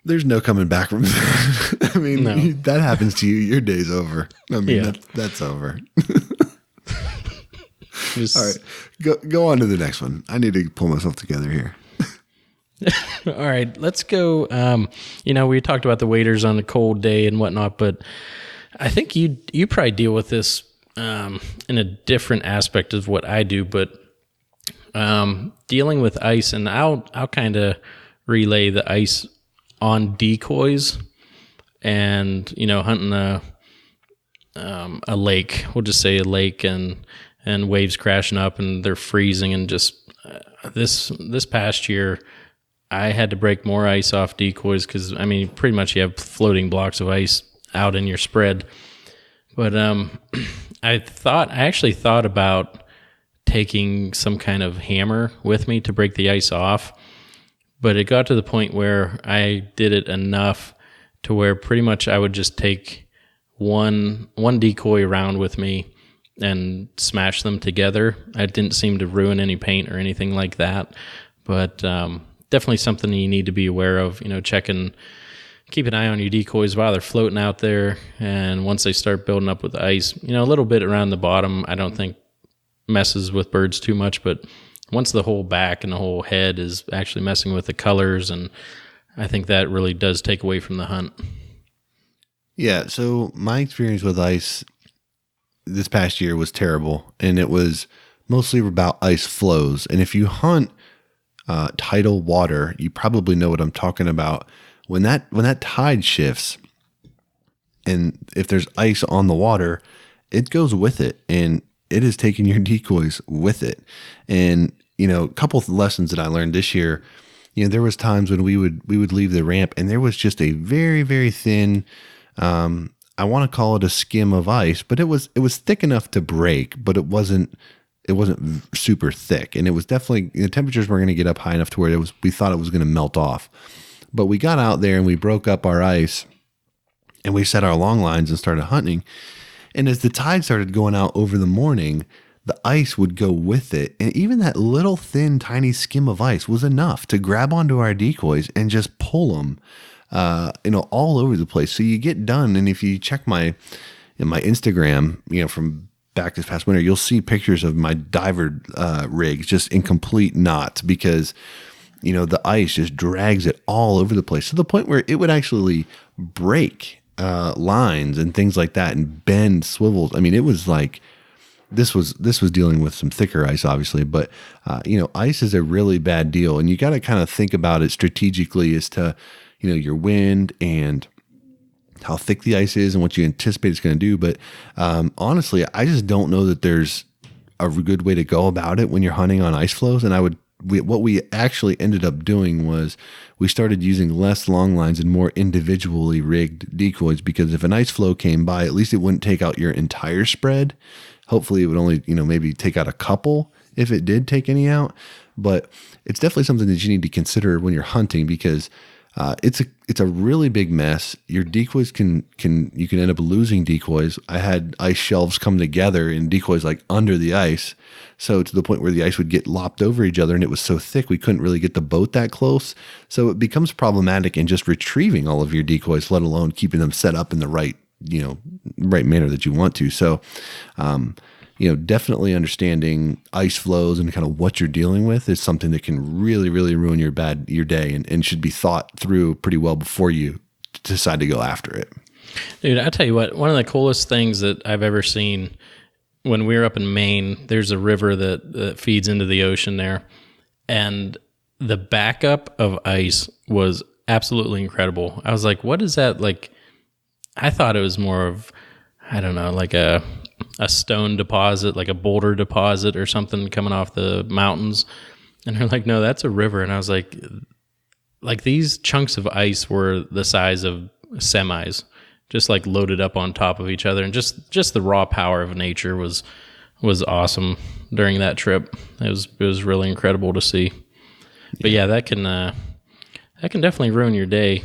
There's no coming back from that. I mean, that happens to you, your day's over. I mean, that's over. All right, go on to the next one. I need to pull myself together here. All right, let's go. We talked about the waders on a cold day and whatnot, but I think you probably deal with this in a different aspect of what I do. But dealing with ice, and I'll kind of relay the ice on decoys, and hunting a lake. We'll just say a lake, and waves crashing up, and they're freezing, and just this past year, I had to break more ice off decoys because pretty much you have floating blocks of ice out in your spread. But I actually thought about taking some kind of hammer with me to break the ice off. But it got to the point where I did it enough to where pretty much I would just take one decoy around with me and smash them together. I didn't seem to ruin any paint or anything like that. But definitely something you need to be aware of, keep an eye on your decoys while they're floating out there. And once they start building up with ice, a little bit around the bottom, I don't think messes with birds too much, but once the whole back and the whole head is actually messing with the colors, and I think that really does take away from the hunt. Yeah, so my experience with ice this past year was terrible, and it was mostly about ice flows. And if you hunt tidal water, you probably know what I'm talking about. When that tide shifts, and if there's ice on the water, it goes with it, and it is taking your decoys with it. And a couple of lessons that I learned this year, there was times when we would leave the ramp, and there was just a very, very thin, I want to call it a skim of ice, but it was thick enough to break, but it wasn't super thick. And it was definitely, the temperatures were going to get up high enough to where we thought it was going to melt off. But we got out there and we broke up our ice, and we set our long lines and started hunting. And as the tide started going out over the morning, the ice would go with it. And even that little thin, tiny skim of ice was enough to grab onto our decoys and just pull them, all over the place. So you get done. And if you check my Instagram, from back this past winter, you'll see pictures of my diver rigs just in complete knots because, the ice just drags it all over the place to the point where it would actually break lines and things like that and bend swivels. It was like, this was dealing with some thicker ice, obviously, but ice is a really bad deal, and you got to kind of think about it strategically as to, your wind and how thick the ice is and what you anticipate it's going to do. But honestly, I just don't know that there's a good way to go about it when you're hunting on ice flows. And what we actually ended up doing was we started using less long lines and more individually rigged decoys, because if an ice flow came by, at least it wouldn't take out your entire spread. Hopefully it would only, maybe take out a couple if it did take any out. But it's definitely something that you need to consider when you're hunting, because it's a really big mess. Your decoys you can end up losing decoys. I had ice shelves come together and decoys like under the ice. So to the point where the ice would get lopped over each other, and it was so thick we couldn't really get the boat that close. So it becomes problematic in just retrieving all of your decoys, let alone keeping them set up in the right manner that you want to. So, definitely understanding ice flows and kind of what you're dealing with is something that can really, really ruin your day, and should be thought through pretty well before you decide to go after it. Dude, I tell you what, one of the coolest things that I've ever seen, when we were up in Maine, there's a river that feeds into the ocean there, and the backup of ice was absolutely incredible. I was like, what is that like? I thought it was more of, I don't know, like a stone deposit, like a boulder deposit or something coming off the mountains. And they're like, no, that's a river. And I was like these chunks of ice were the size of semis, just like loaded up on top of each other, and just the raw power of nature was awesome during that trip. It was really incredible to see. But yeah, that can definitely ruin your day,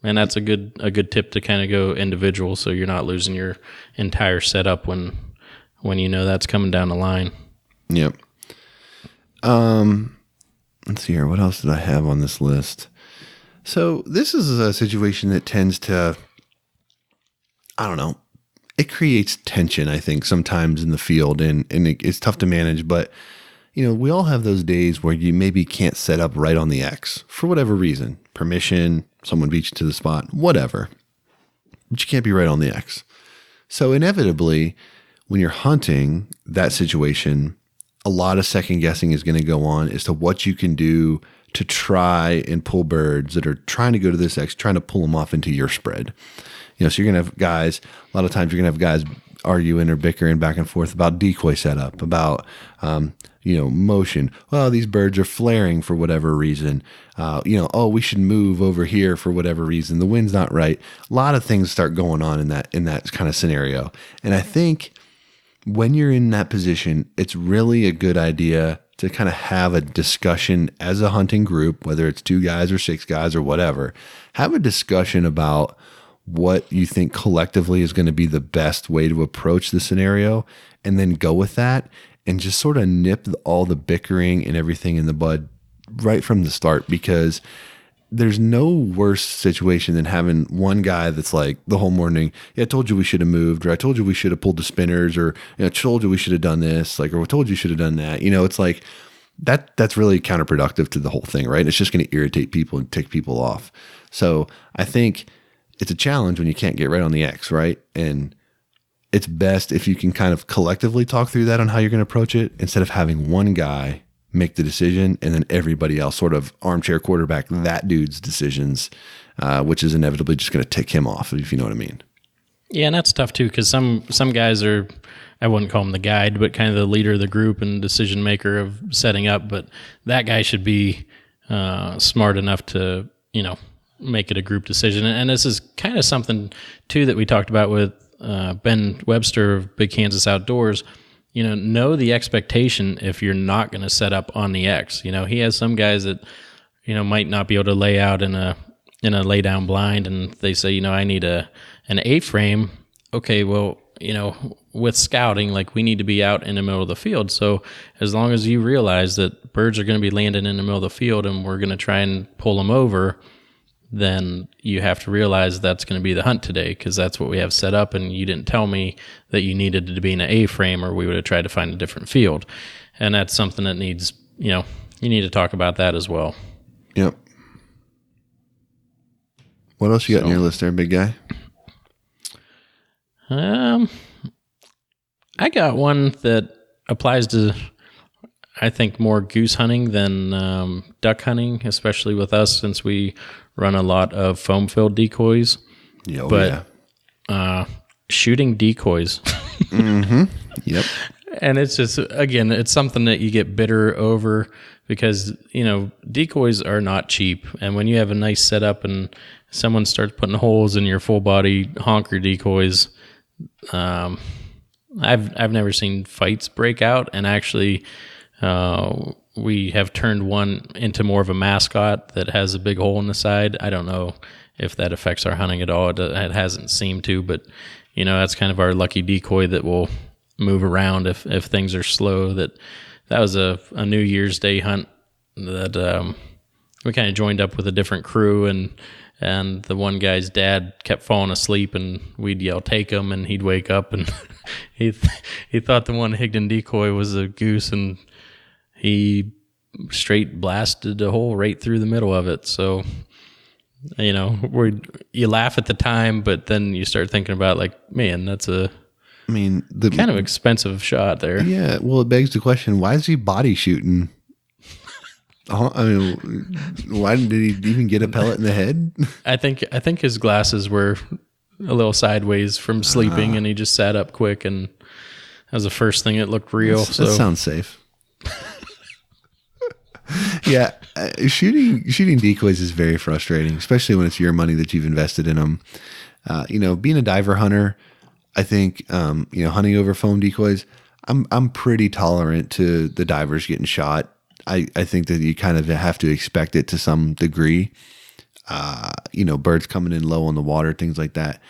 and that's a good tip to kind of go individual, so you're not losing your entire setup when you know that's coming down the line. Yep. Let's see here. What else did I have on this list? So this is a situation that tends to, I don't know, it creates tension, I think, sometimes in the field, and it's tough to manage. But, you know, we all have those days where you maybe can't set up right on the X for whatever reason. Permission, someone beats you to the spot, whatever. But you can't be right on the X. So inevitably, when you're hunting that situation, a lot of second guessing is going to go on as to what you can do to try and pull birds that are trying to go to this X, trying to pull them off into your spread. You know, so you're going to have guys, a lot of times you're going to have guys arguing or bickering back and forth about decoy setup, about, motion. Well, these birds are flaring for whatever reason. We should move over here for whatever reason. The wind's not right. A lot of things start going on in that kind of scenario. And I think when you're in that position, it's really a good idea to kind of have a discussion as a hunting group, whether it's 2 guys or 6 guys or whatever. Have a discussion about what you think collectively is going to be the best way to approach the scenario, and then go with that and just sort of nip all the bickering and everything in the bud right from the start, because there's no worse situation than having one guy that's like the whole morning, yeah, I told you we should have moved, or I told you we should have pulled the spinners, or I told you we should have done this, like, or I told you should have done that. It's like that's really counterproductive to the whole thing, right? It's just going to irritate people and tick people off. So I think it's a challenge when you can't get right on the X, right? And it's best if you can kind of collectively talk through that on how you're going to approach it, instead of having one guy make the decision and then everybody else sort of armchair quarterback that dude's decisions, which is inevitably just going to tick him off, if you know what I mean. Yeah, and that's tough too, because some guys are, I wouldn't call him the guide, but kind of the leader of the group and decision maker of setting up. But that guy should be smart enough to, make it a group decision. And this is kind of something too that we talked about with Ben Webster of Big Kansas Outdoors. Know the expectation if you're not going to set up on the X. He has some guys that, might not be able to lay out in a lay down blind, and they say, I need an A-frame. Okay, well, with scouting, like, we need to be out in the middle of the field. So as long as you realize that birds are going to be landing in the middle of the field and we're going to try and pull them over, then you have to realize that's going to be the hunt today, because that's what we have set up, and you didn't tell me that you needed to be in an A-frame, or we would have tried to find a different field. And that's something that needs, you need to talk about that as well. Yep. What else you got on your list there, big guy? I got one that applies to, I think, more goose hunting than duck hunting, especially with us, since we run a lot of foam-filled decoys. Yeah, shooting decoys. Mm-hmm. Yep. And it's just, again, it's something that you get bitter over, because, decoys are not cheap. And when you have a nice setup and someone starts putting holes in your full-body honker decoys, I've never seen fights break out. And actually, we have turned one into more of a mascot that has a big hole in the side. I don't know if that affects our hunting at all. It hasn't seemed to, but that's kind of our lucky decoy that will move around if things are slow. That was a New Year's Day hunt that we kind of joined up with a different crew, and the one guy's dad kept falling asleep, and we'd yell, "Take him," and he'd wake up, and he thought the one Higdon decoy was a goose, and he straight blasted a hole right through the middle of it. So, you laugh at the time, but then you start thinking about, like, man, that's the kind of expensive shot there. Yeah. Well, it begs the question, why is he body shooting? Why did he even get a pellet in the head? I think his glasses were a little sideways from sleeping, and he just sat up quick, and that was the first thing that looked real. That sounds safe. Yeah, Shooting decoys is very frustrating, especially when it's your money that you've invested in them. Being a diver hunter, I think hunting over foam decoys, I'm pretty tolerant to the divers getting shot. I think that you kind of have to expect it to some degree. Birds coming in low on the water, things like that.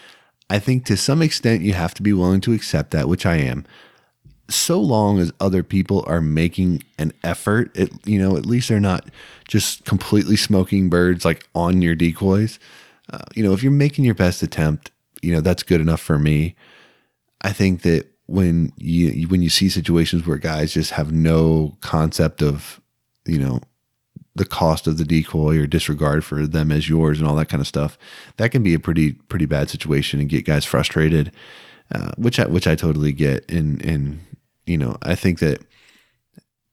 I think to some extent you have to be willing to accept that, which I am. So long as other people are making an effort, at least they're not just completely smoking birds like on your decoys. If you're making your best attempt, that's good enough for me. I think that when you see situations where guys just have no concept of, the cost of the decoy or disregard for them as yours and all that kind of stuff, that can be a pretty bad situation and get guys frustrated, which I totally get. And I think that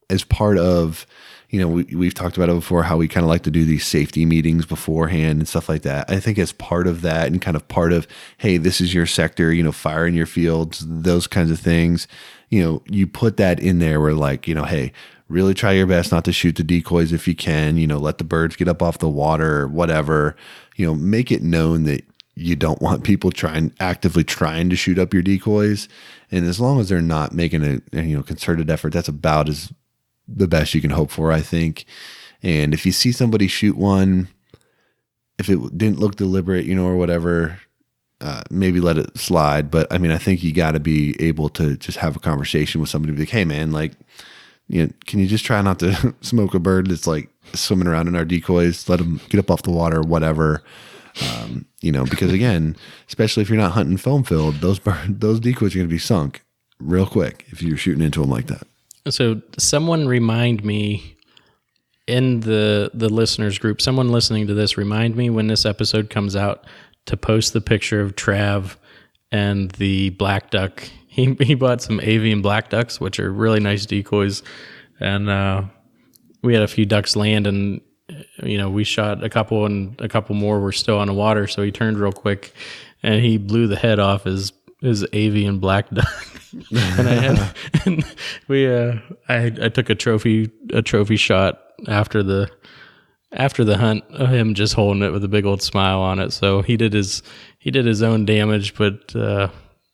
as part of, we've talked about it before, how we kind of like to do these safety meetings beforehand and stuff like that. I think as part of that and kind of part of, hey, this is your sector, fire in your fields, those kinds of things, you put that in there where like, hey, really try your best not to shoot the decoys if you can, let the birds get up off the water or whatever, make it known that you don't want people actively trying to shoot up your decoys. And as long as they're not making a concerted effort, that's about as the best you can hope for, I think. And if you see somebody shoot one, if it didn't look deliberate, or whatever, maybe let it slide. But I mean, I think you got to be able to just have a conversation with somebody, like, hey man, like, can you just try not to smoke a bird that's like swimming around in our decoys? Let them get up off the water, whatever. Because again, especially if you're not hunting foam filled, those decoys are going to be sunk real quick if you're shooting into them like that. So someone remind me in the listeners group, someone listening to this, remind me when this episode comes out to post the picture of Trav and the black duck. He bought some avian black ducks, which are really nice decoys. And we had a few ducks land, and we shot a couple, and a couple more were still on the water. So he turned real quick, and he blew the head off his avian black duck. And I took a trophy shot after the hunt of him just holding it with a big old smile on it. So he did his own damage, but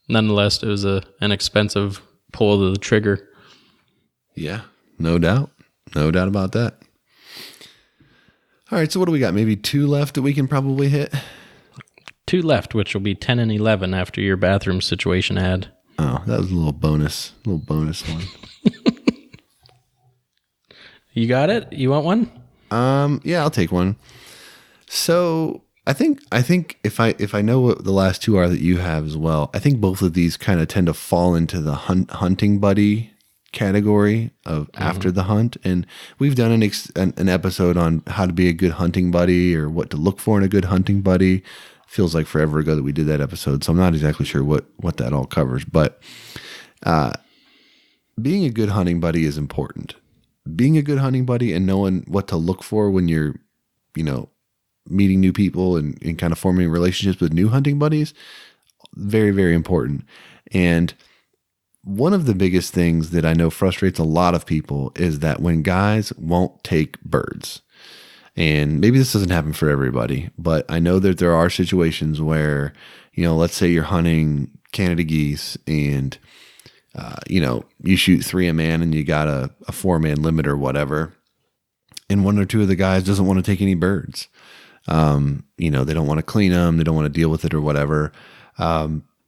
nonetheless, it was an expensive pull to the trigger. Yeah, no doubt about that. All right, so what do we got? Maybe 2 left that we can probably hit? 2 left, which will be 10 and 11 after your bathroom situation ad. Oh, that was a little bonus one. You got it? You want one? Yeah, I'll take one. So I think if I know what the last 2 are that you have as well, I think both of these kind of tend to fall into the hunting buddy category of after the hunt. And we've done an episode on how to be a good hunting buddy or what to look for in a good hunting buddy. Feels like forever ago that we did that episode, so I'm not exactly sure what that all covers. But being a good hunting buddy is important. Being a good hunting buddy and knowing what to look for when you're, meeting new people and kind of forming relationships with new hunting buddies, very, very important. And one of the biggest things that I know frustrates a lot of people is that when guys won't take birds, and maybe this doesn't happen for everybody, but I know that there are situations where, let's say you're hunting Canada geese and, you shoot 3 a man and you got a 4-man limit or whatever. And 1 or 2 of the guys doesn't want to take any birds. They don't want to clean them. They don't want to deal with it or whatever.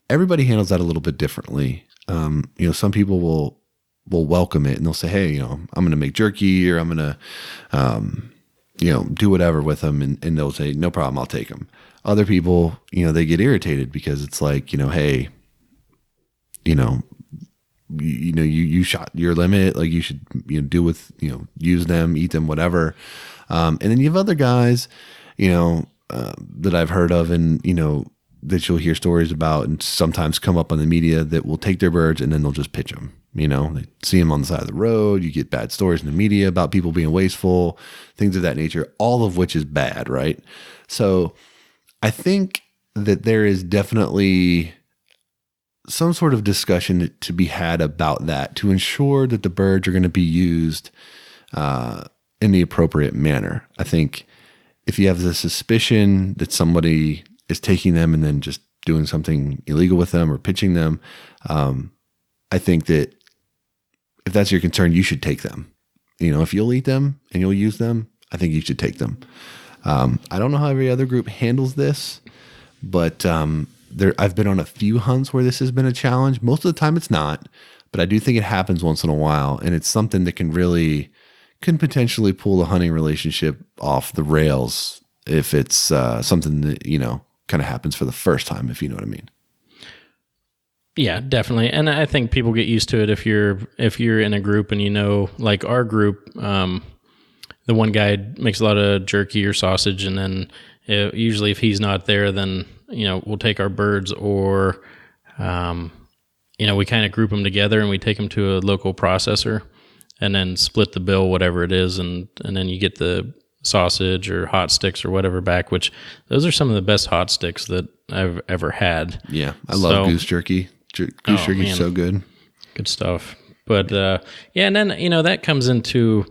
Everybody handles that a little bit differently. Some people will welcome it and they'll say, hey, I'm going to make jerky or I'm going to, do whatever with them. And they'll say, no problem, I'll take them. Other people, they get irritated because it's like, hey, you shot your limit, like you should, do with, use them, eat them, whatever. And then you have other guys, that I've heard of and, that you'll hear stories about and sometimes come up on the media that will take their birds and then they'll just pitch them. They see them on the side of the road. You get bad stories in the media about people being wasteful, things of that nature, all of which is bad, right? So I think that there is definitely some sort of discussion to be had about that to ensure that the birds are going to be used in the appropriate manner. I think if you have the suspicion that somebody is taking them and then just doing something illegal with them or pitching them, I think that if that's your concern, you should take them. If you'll eat them and you'll use them, I think you should take them. I don't know how every other group handles this, but I've been on a few hunts where this has been a challenge. Most of the time it's not, but I do think it happens once in a while, and it's something that can potentially pull the hunting relationship off the rails if it's something that, kind of happens for the first time, if you know what I mean. Yeah, definitely. And I think people get used to it if you're in a group and like our group, the one guy makes a lot of jerky or sausage, and then usually if he's not there, then we'll take our birds, or we kind of group them together and we take them to a local processor and then split the bill, whatever it is, and then you get the sausage or hot sticks or whatever back, which those are some of the best hot sticks that I've ever had. Yeah, I love goose jerky. Goose jerky is so good. Good stuff. But and then that comes into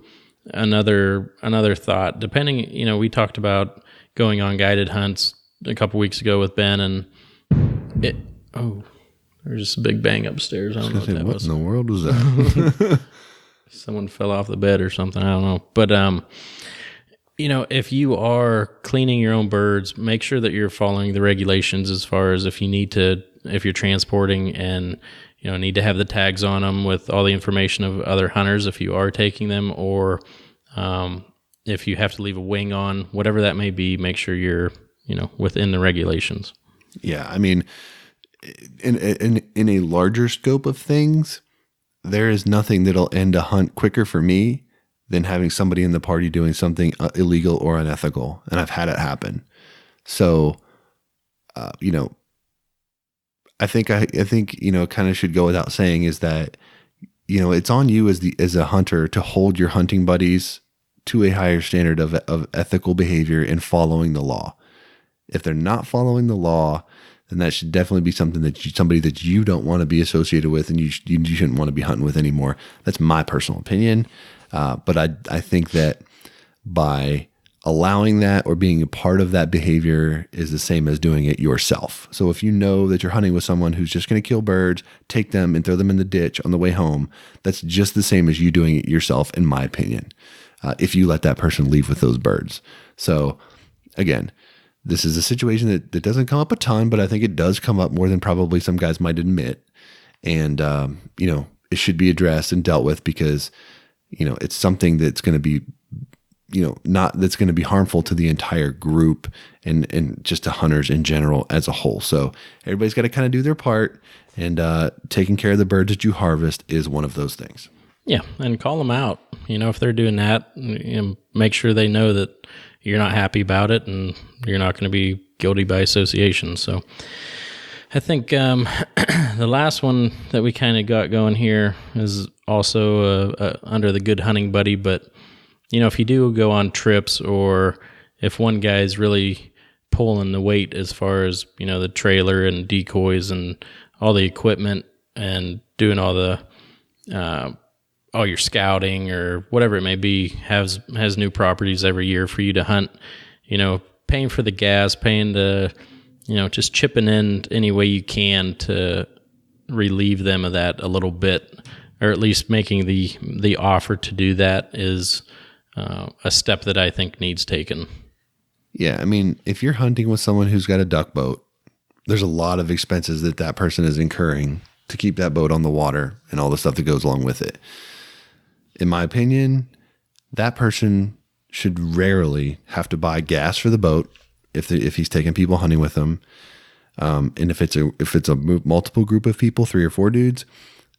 another thought. Depending, we talked about going on guided hunts a couple weeks ago with Ben, and there's just a big bang upstairs. I don't know what that was. What in the world was that? Someone fell off the bed or something. I don't know. But if you are cleaning your own birds, make sure that you're following the regulations as far as if you're transporting and need to have the tags on them with all the information of other hunters if you are taking them, or if you have to leave a wing on, whatever that may be, make sure you're within the regulations. Yeah, I mean, in a larger scope of things, there is nothing that'll end a hunt quicker for me than having somebody in the party doing something illegal or unethical, and I've had it happen. So, I think kind of should go without saying is that, it's on you as a hunter to hold your hunting buddies to a higher standard of ethical behavior and following the law. If they're not following the law, then that should definitely be something somebody that you don't want to be associated with, and you shouldn't want to be hunting with anymore. That's my personal opinion. But I think that by allowing that or being a part of that behavior is the same as doing it yourself. So if you know that you're hunting with someone who's just going to kill birds, take them and throw them in the ditch on the way home, that's just the same as you doing it yourself, in my opinion, if you let that person leave with those birds. So again, this is a situation that doesn't come up a ton, but I think it does come up more than probably some guys might admit. And, it should be addressed and dealt with because, it's something that's going to be, that's going to be harmful to the entire group and just to hunters in general as a whole. So everybody's got to kind of do their part, and taking care of the birds that you harvest is one of those things. Yeah. And call them out, if they're doing that, make sure they know that you're not happy about it and you're not going to be guilty by association. So I think the last one that we kind of got going here is also under the good hunting buddy. But, if you do go on trips, or if one guy's really pulling the weight as far as, the trailer and decoys and all the equipment and doing all the all your scouting or whatever it may be, has new properties every year for you to hunt, paying for the gas, paying to, just chipping in any way you can to relieve them of that a little bit, or at least making the offer to do that is a step that I think needs taken. Yeah. I mean, if you're hunting with someone who's got a duck boat, there's a lot of expenses that person is incurring to keep that boat on the water and all the stuff that goes along with it. In my opinion, that person should rarely have to buy gas for the boat if he's taking people hunting with them. And if it's a multiple group of people, 3 or 4 dudes,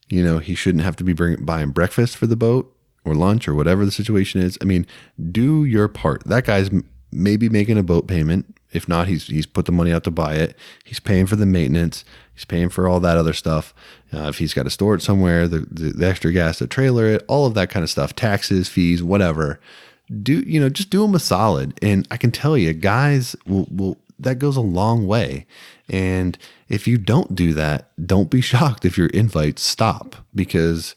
he shouldn't have to be buying breakfast for the boat or lunch or whatever the situation is. I mean, do your part. That guy's maybe making a boat payment. If not, he's put the money out to buy it. He's paying for the maintenance. He's paying for all that other stuff. If he's got to store it somewhere, the extra gas to trailer it, all of that kind of stuff, taxes, fees, whatever. Just do them a solid. And I can tell you, guys will that goes a long way. And if you don't do that, don't be shocked if your invites stop, because,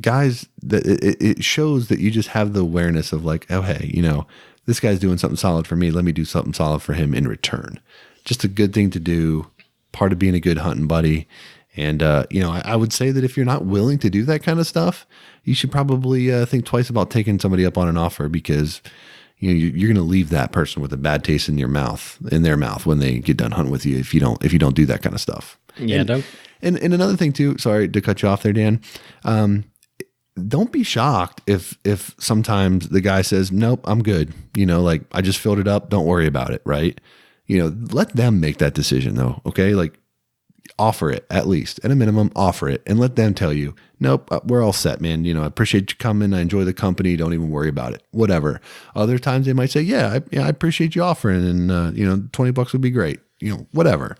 guys, that it shows that you just have the awareness of like, oh, hey, this guy's doing something solid for me. Let me do something solid for him in return. Just a good thing to do, part of being a good hunting buddy. And, I would say that if you're not willing to do that kind of stuff, you should probably think twice about taking somebody up on an offer, because you're going to leave that person with a bad taste in their mouth when they get done hunting with you if you don't do that kind of stuff. Yeah, and another thing too, sorry to cut you off there, Dan. Don't be shocked if sometimes the guy says, nope, I'm good. Like, I just filled it up. Don't worry about it. Right. Let them make that decision though. Okay. Like, offer it, at least at a minimum, offer it, and let them tell you, nope, we're all set, man. I appreciate you coming. I enjoy the company. Don't even worry about it. Whatever. Other times they might say, I appreciate you offering, and $20 would be great. Whatever.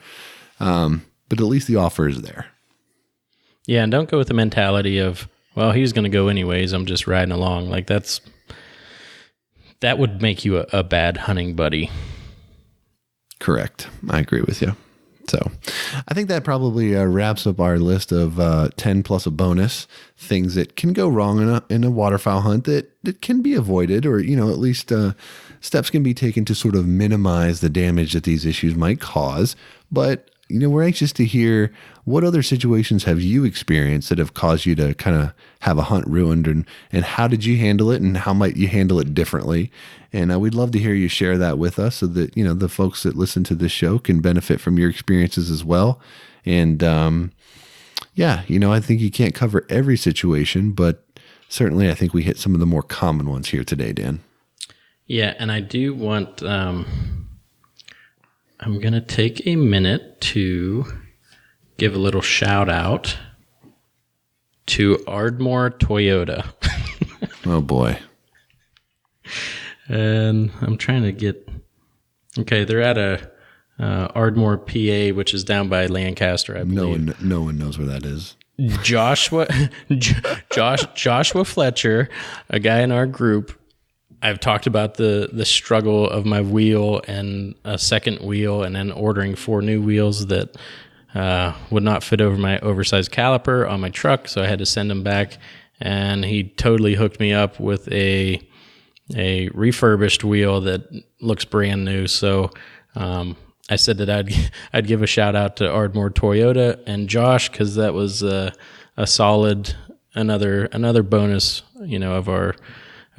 But at least the offer is there. Yeah. And don't go with the mentality of, well, he's going to go anyways, I'm just riding along. Like, that would make you a bad hunting buddy. Correct. I agree with you. So I think that probably wraps up our list of 10 plus a bonus things that can go wrong in a waterfowl hunt that can be avoided, or, at least steps can be taken to sort of minimize the damage that these issues might cause. But, we're anxious to hear, what other situations have you experienced that have caused you to kind of have a hunt ruined, and how did you handle it, and how might you handle it differently? And we'd love to hear you share that with us, so that, the folks that listen to this show can benefit from your experiences as well. And, I think you can't cover every situation, but certainly I think we hit some of the more common ones here today, Dan. Yeah. And I do want, I'm going to take a minute to give a little shout out to Ardmore Toyota. Oh boy. And I'm trying to get, okay, they're at a Ardmore, PA, which is down by Lancaster, I believe. No one knows where that is. Joshua Fletcher, a guy in our group. I've talked about the struggle of my wheel and a second wheel, and then ordering 4 new wheels that would not fit over my oversized caliper on my truck, so I had to send them back. And he totally hooked me up with a refurbished wheel that looks brand new. So I said that I'd give a shout out to Ardmore Toyota and Josh, because that was a solid another bonus,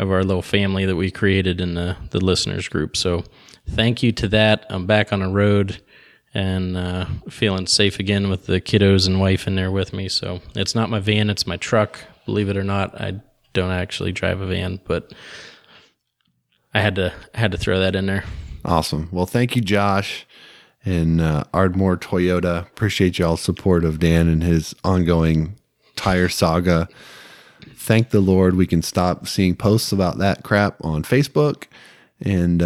of our little family that we created in the listeners group. So thank you to that. I'm back on the road and feeling safe again with the kiddos and wife in there with me. So it's not my van, it's my truck. Believe it or not, I don't actually drive a van, but I had to throw that in there. Awesome. Well, thank you, Josh and Ardmore Toyota. Appreciate y'all's support of Dan and his ongoing tire saga. Thank the Lord we can stop seeing posts about that crap on Facebook, and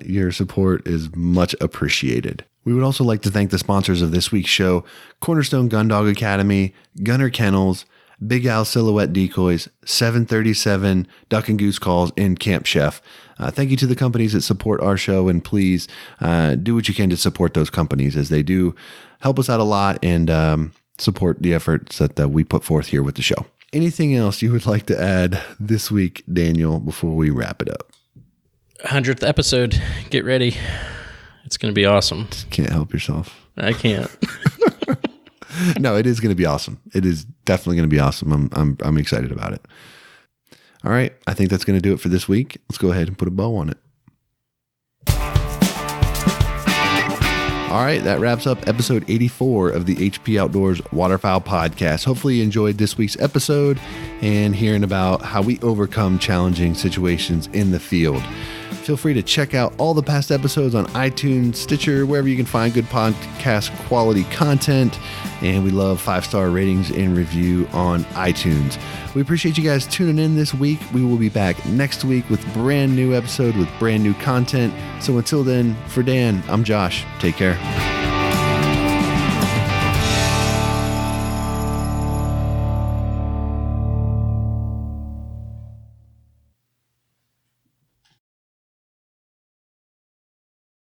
your support is much appreciated. We would also like to thank the sponsors of this week's show: Cornerstone Gundog Academy, Gunner Kennels, Big Al Silhouette Decoys, 737 Duck and Goose Calls, and Camp Chef. Thank you to the companies that support our show, and please do what you can to support those companies, as they do help us out a lot and support the efforts that we put forth here with the show. Anything else you would like to add this week, Daniel, before we wrap it up? 100th episode. Get ready. It's going to be awesome. Just can't help yourself. I can't. No, it is going to be awesome. It is definitely going to be awesome. I'm excited about it. All right. I think that's going to do it for this week. Let's go ahead and put a bow on it. All right, that wraps up episode 84 of the HP Outdoors Waterfowl Podcast. Hopefully you enjoyed this week's episode and hearing about how we overcome challenging situations in the field. Feel free to check out all the past episodes on iTunes, Stitcher, wherever you can find good podcast quality content. And we love 5-star ratings and review on iTunes. We appreciate you guys tuning in this week. We will be back next week with brand new episode with brand new content. So until then, for Dan, I'm Josh. Take care.